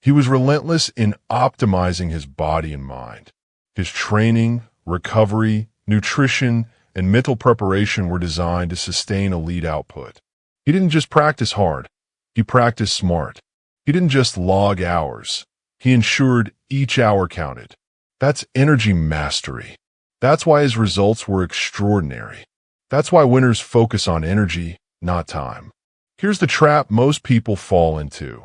he was relentless in optimizing his body and mind. His training, recovery, nutrition, and mental preparation were designed to sustain elite output. He didn't just practice hard, he practiced smart. He didn't just log hours, he ensured each hour counted. That's energy mastery. That's why his results were extraordinary. That's why winners focus on energy, not time. Here's the trap most people fall into.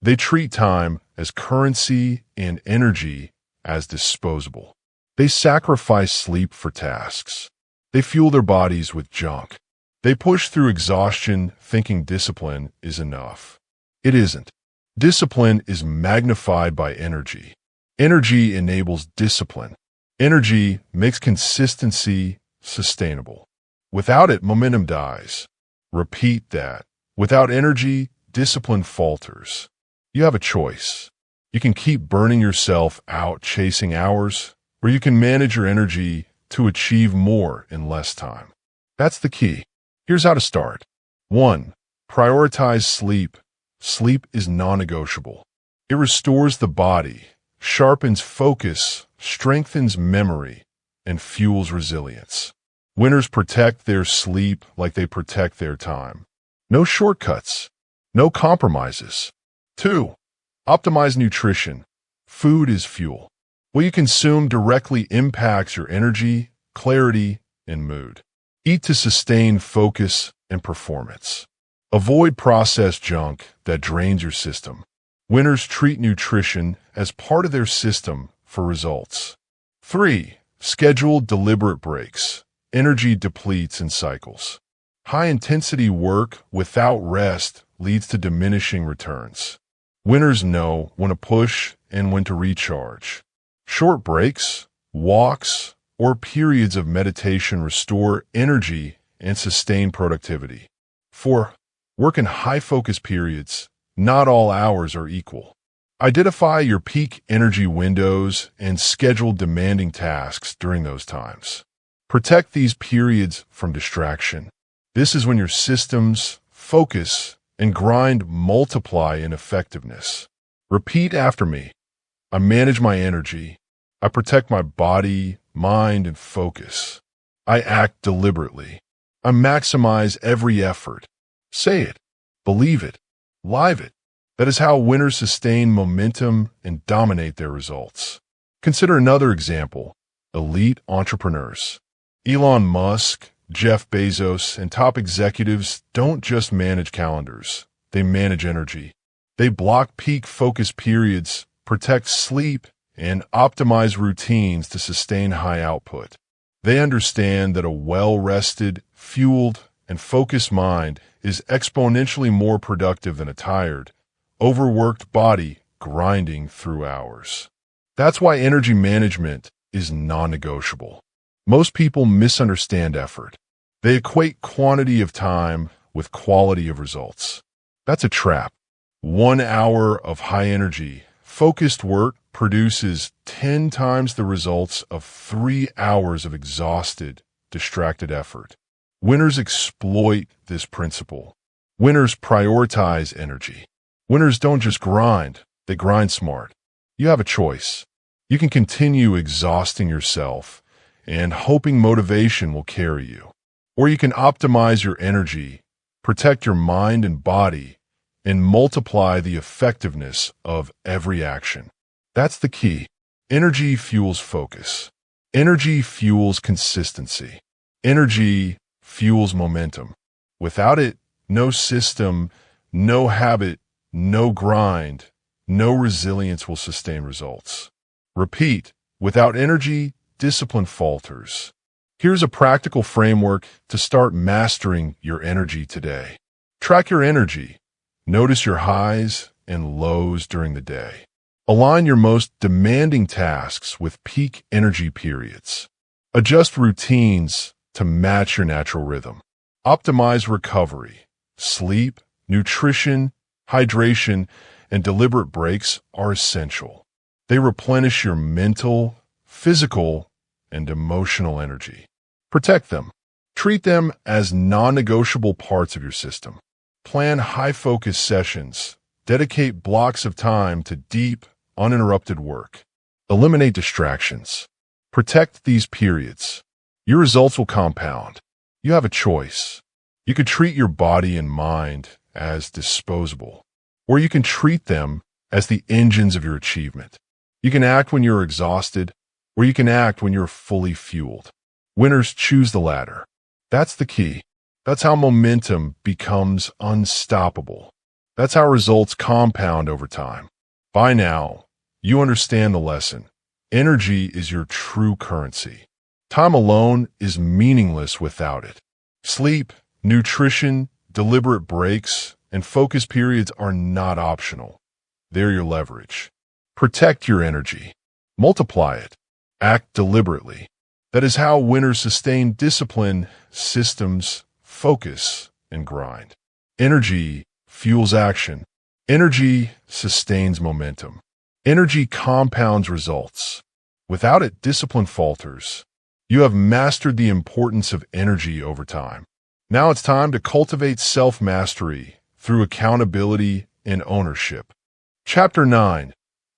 They treat time as currency and energy as disposable. They sacrifice sleep for tasks. They fuel their bodies with junk. They push through exhaustion thinking discipline is enough. It isn't. Discipline is magnified by energy. Energy enables discipline. Energy makes consistency sustainable. Without it, momentum dies. Repeat that. Without energy, discipline falters. You have a choice. You can keep burning yourself out chasing hours, or you can manage your energy to achieve more in less time. That's the key. Here's how to start. 1. Prioritize sleep. Sleep is non-negotiable. It restores the body, sharpens focus, strengthens memory, and fuels resilience. Winners protect their sleep like they protect their time. No shortcuts. No compromises. 2. Optimize nutrition. Food is fuel. What you consume directly impacts your energy, clarity, and mood. Eat to sustain focus and performance. Avoid processed junk that drains your system. Winners treat nutrition as part of their system for results. 3. Schedule deliberate breaks. Energy depletes in cycles. High-intensity work without rest leads to diminishing returns. Winners know when to push and when to recharge. Short breaks, walks, or periods of meditation restore energy and sustain productivity. 4. Work in high-focus periods. Not all hours are equal. Identify your peak energy windows and schedule demanding tasks during those times. Protect these periods from distraction. This is when your systems, focus, and grind multiply in effectiveness. Repeat after me. I manage my energy. I protect my body, mind, and focus. I act deliberately. I maximize every effort. Say it, believe it, live it. That is how winners sustain momentum and dominate their results. Consider another example: elite entrepreneurs. Elon Musk, Jeff Bezos, and top executives don't just manage calendars. They manage energy. They block peak focus periods, protect sleep, and optimize routines to sustain high output. They understand that a well-rested, fueled, and focused mind is exponentially more productive than a tired, overworked body grinding through hours. That's why energy management is non-negotiable. Most people misunderstand effort. They equate quantity of time with quality of results. That's a trap. 1 hour of high-energy, focused work produces 10 times the results of 3 hours of exhausted, distracted effort. Winners exploit this principle. Winners prioritize energy. Winners don't just grind, they grind smart. You have a choice. You can continue exhausting yourself and hoping motivation will carry you. Or you can optimize your energy, protect your mind and body, and multiply the effectiveness of every action. That's the key. Energy fuels focus. Energy fuels consistency. Energy fuels momentum. Without it, no system, no habit, no grind, no resilience will sustain results. Repeat, without energy, discipline falters. Here's a practical framework to start mastering your energy today. Track your energy. Notice your highs and lows during the day. Align your most demanding tasks with peak energy periods. Adjust routines to match your natural rhythm. Optimize recovery. Sleep, nutrition, hydration, and deliberate breaks are essential. They replenish your mental, physical, and emotional energy. Protect them. Treat them as non-negotiable parts of your system. Plan high-focus sessions. Dedicate blocks of time to deep, uninterrupted work. Eliminate distractions. Protect these periods. Your results will compound. You have a choice. You could treat your body and mind as disposable, or you can treat them as the engines of your achievement. You can act when you're exhausted, or you can act when you're fully fueled. Winners choose the latter. That's the key. That's how momentum becomes unstoppable. That's how results compound over time. By now, you understand the lesson. Energy is your true currency. Time alone is meaningless without it. Sleep, nutrition, deliberate breaks, and focus periods are not optional. They're your leverage. Protect your energy. Multiply it. Act deliberately. That is how winners sustain discipline, systems, focus, and grind. Energy fuels action. Energy sustains momentum. Energy compounds results. Without it, discipline falters. You have mastered the importance of energy over time. Now it's time to cultivate self-mastery through accountability and ownership. Chapter 9.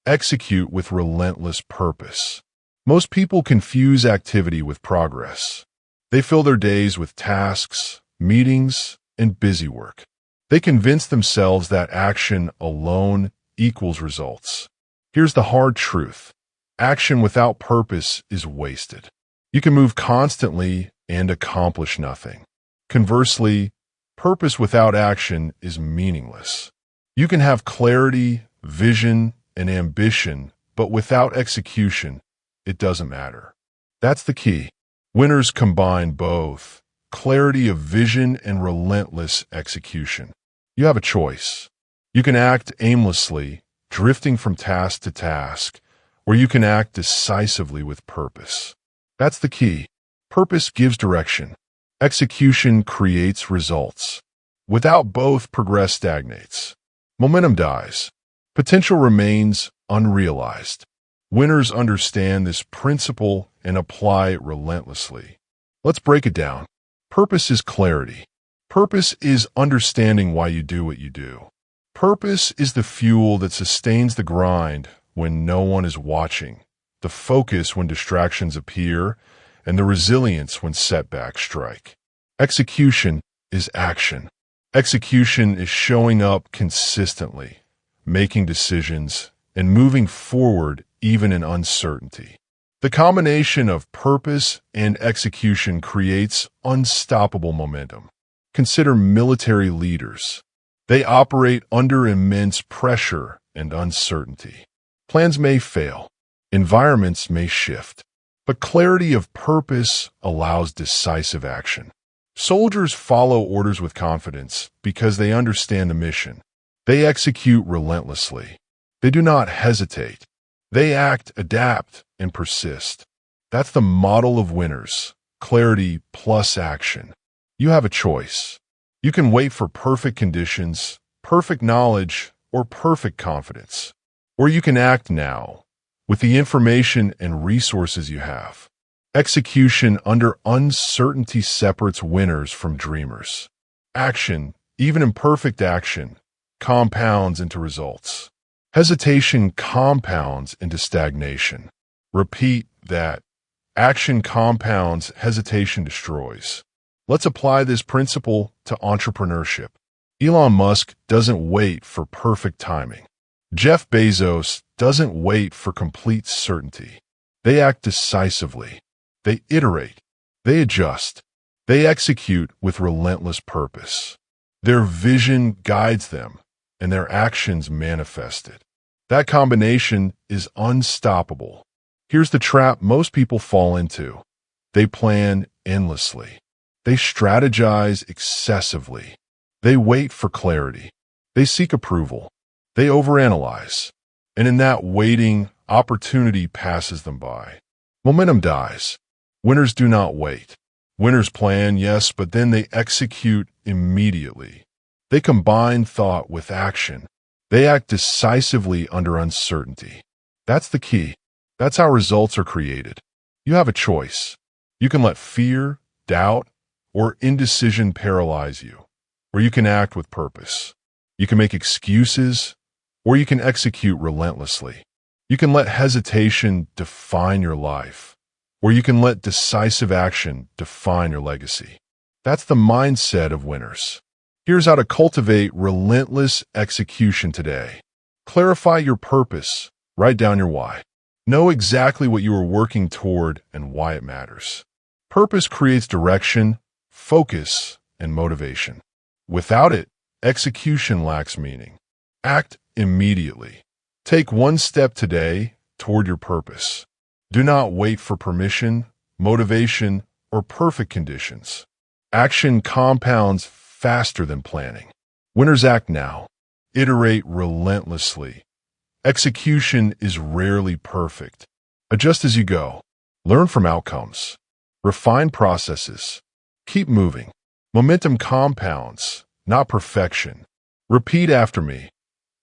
Execute with relentless purpose. Most people confuse activity with progress. They fill their days with tasks, meetings, and busy work. They convince themselves that action alone equals results. Here's the hard truth. Action without purpose is wasted. You can move constantly and accomplish nothing. Conversely, purpose without action is meaningless. You can have clarity, vision, and ambition, but without execution, it doesn't matter. That's the key. Winners combine both, clarity of vision and relentless execution. You have a choice. You can act aimlessly, drifting from task to task, or you can act decisively with purpose. That's the key. Purpose gives direction. Execution creates results. Without both, progress stagnates. Momentum dies. Potential remains unrealized. Winners understand this principle and apply it relentlessly. Let's break it down. Purpose is clarity. Purpose is understanding why you do what you do. Purpose is the fuel that sustains the grind when no one is watching, the focus when distractions appear, and the resilience when setbacks strike. Execution is action. Execution is showing up consistently, making decisions, and moving forward even in uncertainty. The combination of purpose and execution creates unstoppable momentum. Consider military leaders. They operate under immense pressure and uncertainty. Plans may fail, environments may shift, but clarity of purpose allows decisive action. Soldiers follow orders with confidence because they understand the mission. They execute relentlessly. They do not hesitate. They act, adapt, and persist. That's the model of winners, clarity plus action. You have a choice. You can wait for perfect conditions, perfect knowledge, or perfect confidence. Or you can act now, with the information and resources you have. Execution under uncertainty separates winners from dreamers. Action, even imperfect action, compounds into results. Hesitation compounds into stagnation. Repeat that. Action compounds, hesitation destroys. Let's apply this principle to entrepreneurship. Elon Musk doesn't wait for perfect timing. Jeff Bezos doesn't wait for complete certainty. They act decisively. They iterate. They adjust. They execute with relentless purpose. Their vision guides them, and their actions manifest it. That combination is unstoppable. Here's the trap most people fall into. They plan endlessly. They strategize excessively. They wait for clarity. They seek approval. They overanalyze. And in that waiting, opportunity passes them by. Momentum dies. Winners do not wait. Winners plan, yes, but then they execute immediately. They combine thought with action. They act decisively under uncertainty. That's the key. That's how results are created. You have a choice. You can let fear, doubt, or indecision paralyze you, or you can act with purpose. You can make excuses, or you can execute relentlessly. You can let hesitation define your life, or you can let decisive action define your legacy. That's the mindset of winners. Here's how to cultivate relentless execution today. Clarify your purpose. Write down your why. Know exactly what you are working toward and why it matters. Purpose creates direction, focus, and motivation. Without it, execution lacks meaning. Act immediately. Take one step today toward your purpose. Do not wait for permission, motivation, or perfect conditions. Action compounds faster than planning. Winners act now. Iterate relentlessly. Execution is rarely perfect. Adjust as you go. Learn from outcomes. Refine processes. Keep moving. Momentum compounds, not perfection. Repeat after me.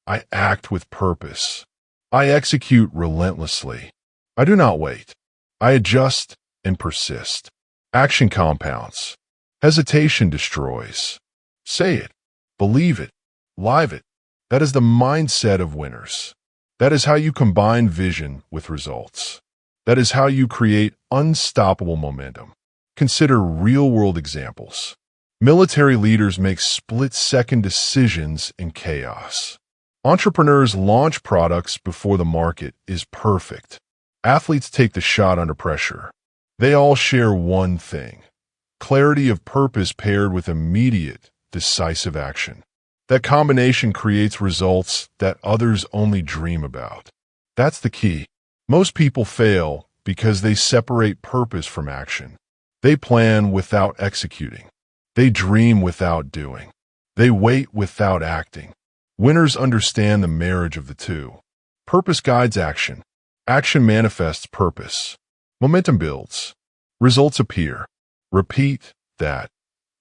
I act with purpose. I execute relentlessly. I do not wait. I adjust and persist. Action compounds. Hesitation destroys. Say it. Believe it. Live it. That is the mindset of winners. That is how you combine vision with results. That is how you create unstoppable momentum. Consider real-world examples. Military leaders make split-second decisions in chaos. Entrepreneurs launch products before the market is perfect. Athletes take the shot under pressure. They all share one thing: clarity of purpose paired with immediate, decisive action. That combination creates results that others only dream about. That's the key. Most people fail because they separate purpose from action. They plan without executing. They dream without doing. They wait without acting. Winners understand the marriage of the two. Purpose guides action. Action manifests purpose. Momentum builds. Results appear. Repeat that.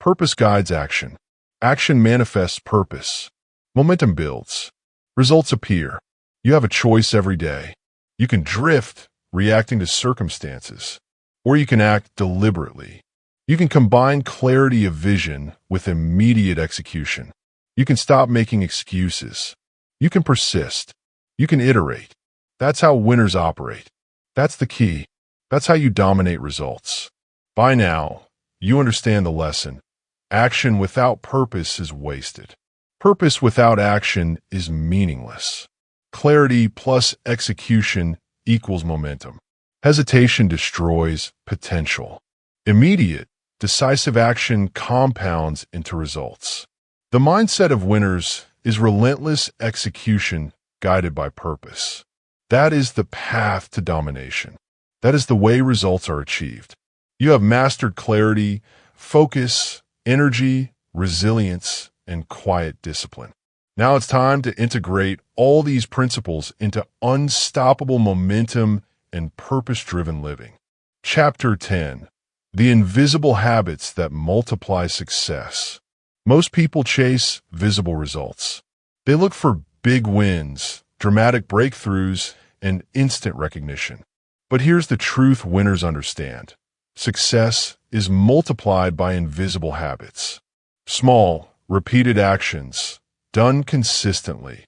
Purpose guides action. Action manifests purpose. Momentum builds. Results appear. You have a choice every day. You can drift, reacting to circumstances, or you can act deliberately. You can combine clarity of vision with immediate execution. You can stop making excuses. You can persist. You can iterate. That's how winners operate. That's the key. That's how you dominate results. By now, you understand the lesson. Action without purpose is wasted. Purpose without action is meaningless. Clarity plus execution equals momentum. Hesitation destroys potential. Immediate, decisive action compounds into results. The mindset of winners is relentless execution guided by purpose. That is the path to domination. That is the way results are achieved. You have mastered clarity, focus, energy, resilience, and quiet discipline. Now it's time to integrate all these principles into unstoppable momentum and purpose-driven living. Chapter 10. The invisible habits that multiply success. Most people chase visible results. They look for big wins, dramatic breakthroughs, and instant recognition. But here's the truth winners understand. Success is multiplied by invisible habits. Small, repeated actions, done consistently,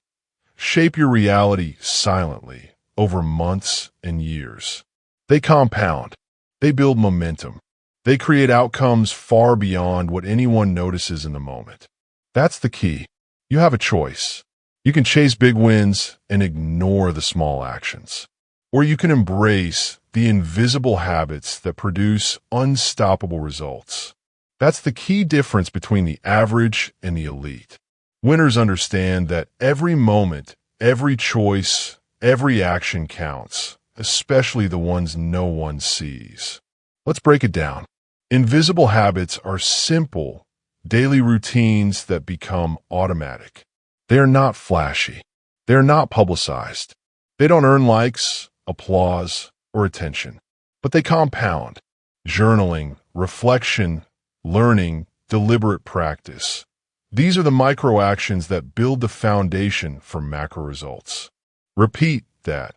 shape your reality silently over months and years. They compound. They build momentum. They create outcomes far beyond what anyone notices in the moment. That's the key. You have a choice. You can chase big wins and ignore the small actions. Or you can embrace the invisible habits that produce unstoppable results. That's the key difference between the average and the elite. Winners understand that every moment, every choice, every action counts, especially the ones no one sees. Let's break it down. Invisible habits are simple, daily routines that become automatic. They are not flashy. They are not publicized. They don't earn likes, applause, or attention. But they compound. Journaling, reflection, learning, deliberate practice. These are the micro actions that build the foundation for macro results. Repeat that.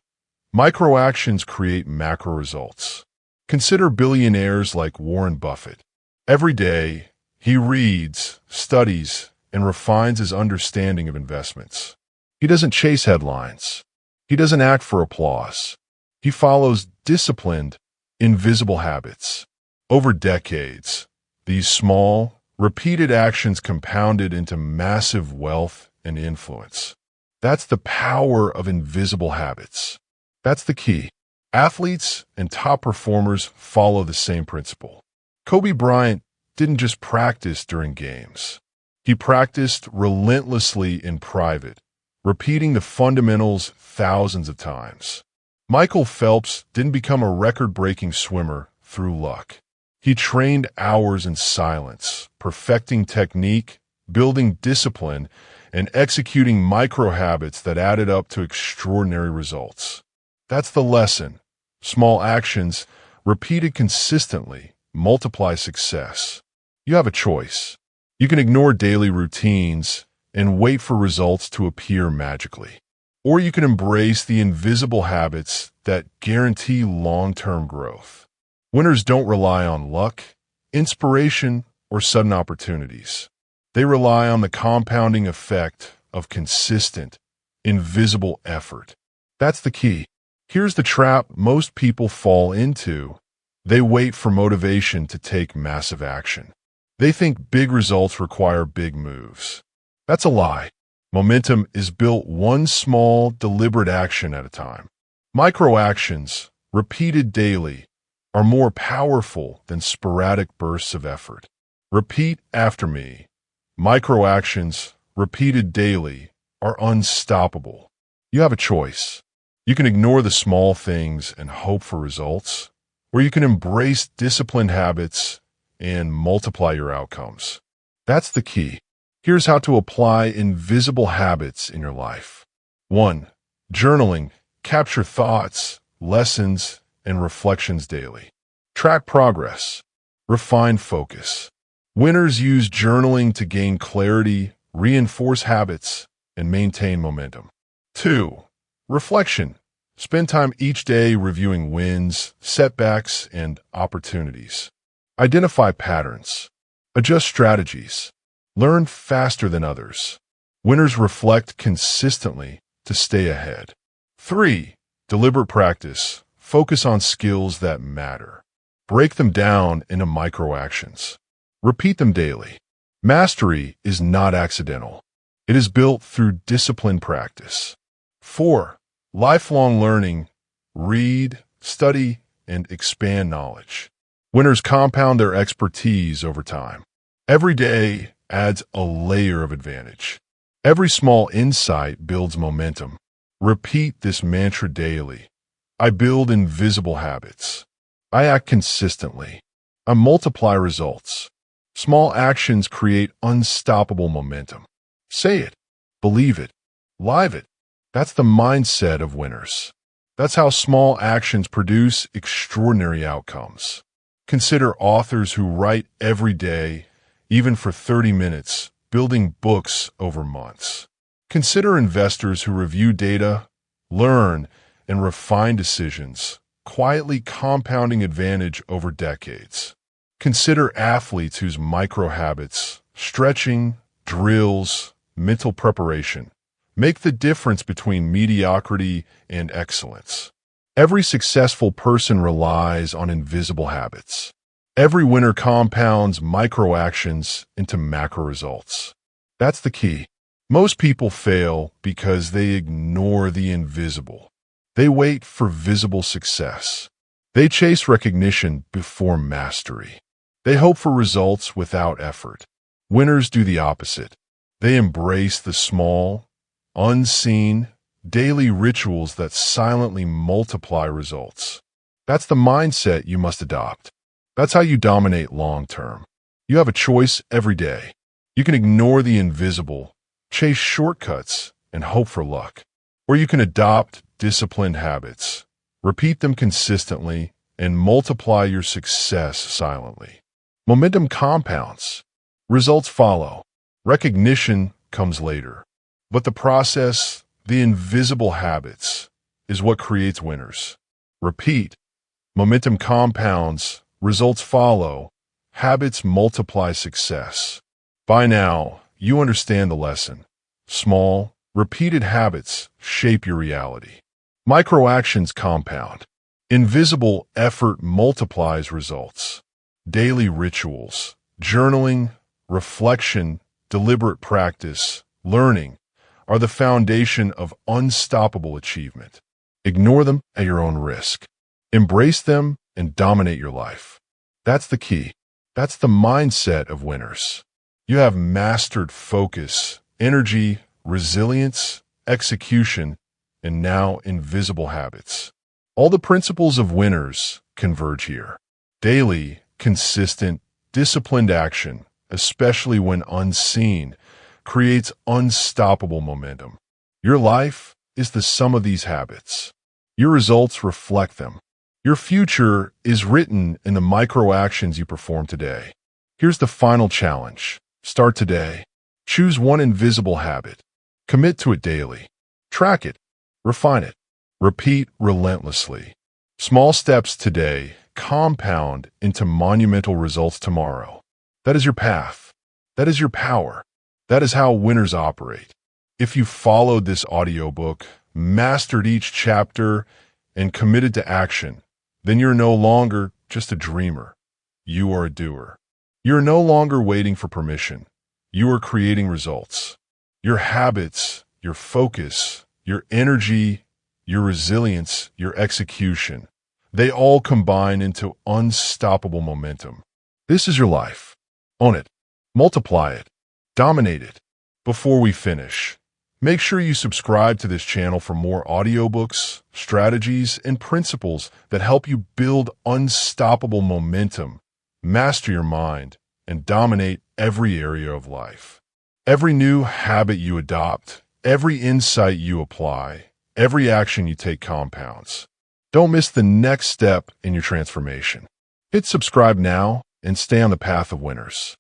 Micro actions create macro results. Consider billionaires like Warren Buffett. Every day, he reads, studies, and refines his understanding of investments. He doesn't chase headlines. He doesn't act for applause. He follows disciplined, invisible habits. Over decades, these small, repeated actions compounded into massive wealth and influence. That's the power of invisible habits. That's the key. Athletes and top performers follow the same principle. Kobe Bryant didn't just practice during games. He practiced relentlessly in private, repeating the fundamentals thousands of times. Michael Phelps didn't become a record-breaking swimmer through luck. He trained hours in silence, perfecting technique, building discipline, and executing micro habits that added up to extraordinary results. That's the lesson. Small actions, repeated consistently, multiply success. You have a choice. You can ignore daily routines and wait for results to appear magically. Or you can embrace the invisible habits that guarantee long-term growth. Winners don't rely on luck, inspiration, or sudden opportunities. They rely on the compounding effect of consistent, invisible effort. That's the key. Here's the trap most people fall into. They wait for motivation to take massive action. They think big results require big moves. That's a lie. Momentum is built one small, deliberate action at a time. Micro actions, repeated daily, are more powerful than sporadic bursts of effort. Repeat after me. Micro actions, repeated daily, are unstoppable. You have a choice. You can ignore the small things and hope for results, or you can embrace disciplined habits and multiply your outcomes. That's the key. Here's how to apply invisible habits in your life. 1. Journaling. Capture thoughts, lessons, and reflections daily. Track progress. Refine focus. Winners use journaling to gain clarity, reinforce habits, and maintain momentum. 2. Reflection. Spend time each day reviewing wins, setbacks, and opportunities. Identify patterns. Adjust strategies. Learn faster than others. Winners reflect consistently to stay ahead. 3. Deliberate practice. Focus on skills that matter. Break them down into micro actions. Repeat them daily. Mastery is not accidental. It is built through disciplined practice. 4. Lifelong learning. Read, study, and expand knowledge. Winners compound their expertise over time. Every day adds a layer of advantage. Every small insight builds momentum. Repeat this mantra daily. I build invisible habits. I act consistently. I multiply results. Small actions create unstoppable momentum. Say it. Believe it. Live it. That's the mindset of winners. That's how small actions produce extraordinary outcomes. Consider authors who write every day, even for 30 minutes, building books over months. Consider investors who review data, learn, and refine decisions, quietly compounding advantage over decades. Consider athletes whose micro habits, stretching, drills, mental preparation, make the difference between mediocrity and excellence. Every successful person relies on invisible habits. Every winner compounds micro actions into macro results. That's the key. Most people fail because they ignore the invisible. They wait for visible success. They chase recognition before mastery. They hope for results without effort. Winners do the opposite. They embrace the small, unseen, daily rituals that silently multiply results. That's the mindset you must adopt. That's how you dominate long-term. You have a choice every day. You can ignore the invisible, chase shortcuts, and hope for luck. Or you can adopt disciplined habits, repeat them consistently, and multiply your success silently. Momentum compounds. Results follow. Recognition comes later. But the process, the invisible habits, is what creates winners. Repeat. Momentum compounds. Results follow. Habits multiply success. By now, you understand the lesson. Small, repeated habits shape your reality. Micro actions compound. Invisible effort multiplies results. Daily rituals, journaling, reflection, deliberate practice, learning are the foundation of unstoppable achievement. Ignore them at your own risk. Embrace them and dominate your life. That's the key. That's the mindset of winners. You have mastered focus, energy, resilience, execution, and now invisible habits. All the principles of winners converge here. Daily, consistent, disciplined action, especially when unseen, creates unstoppable momentum. Your life is the sum of these habits. Your results reflect them. Your future is written in the micro actions you perform today. Here's the final challenge. Start today. Choose one invisible habit. Commit to it daily. Track it. Refine it. Repeat relentlessly. Small steps today compound into monumental results tomorrow. That is your path. That is your power. That is how winners operate. If you followed this audiobook, mastered each chapter, and committed to action, then you're no longer just a dreamer. You are a doer. You're no longer waiting for permission. You are creating results. Your habits, your focus, your energy, your resilience, your execution, they all combine into unstoppable momentum. This is your life. Own it. Multiply it. Dominate it. Before we finish, make sure you subscribe to this channel for more audiobooks, strategies, and principles that help you build unstoppable momentum, master your mind, and dominate every area of life. Every new habit you adopt, every insight you apply, every action you take compounds. Don't miss the next step in your transformation. Hit subscribe now and stay on the path of winners.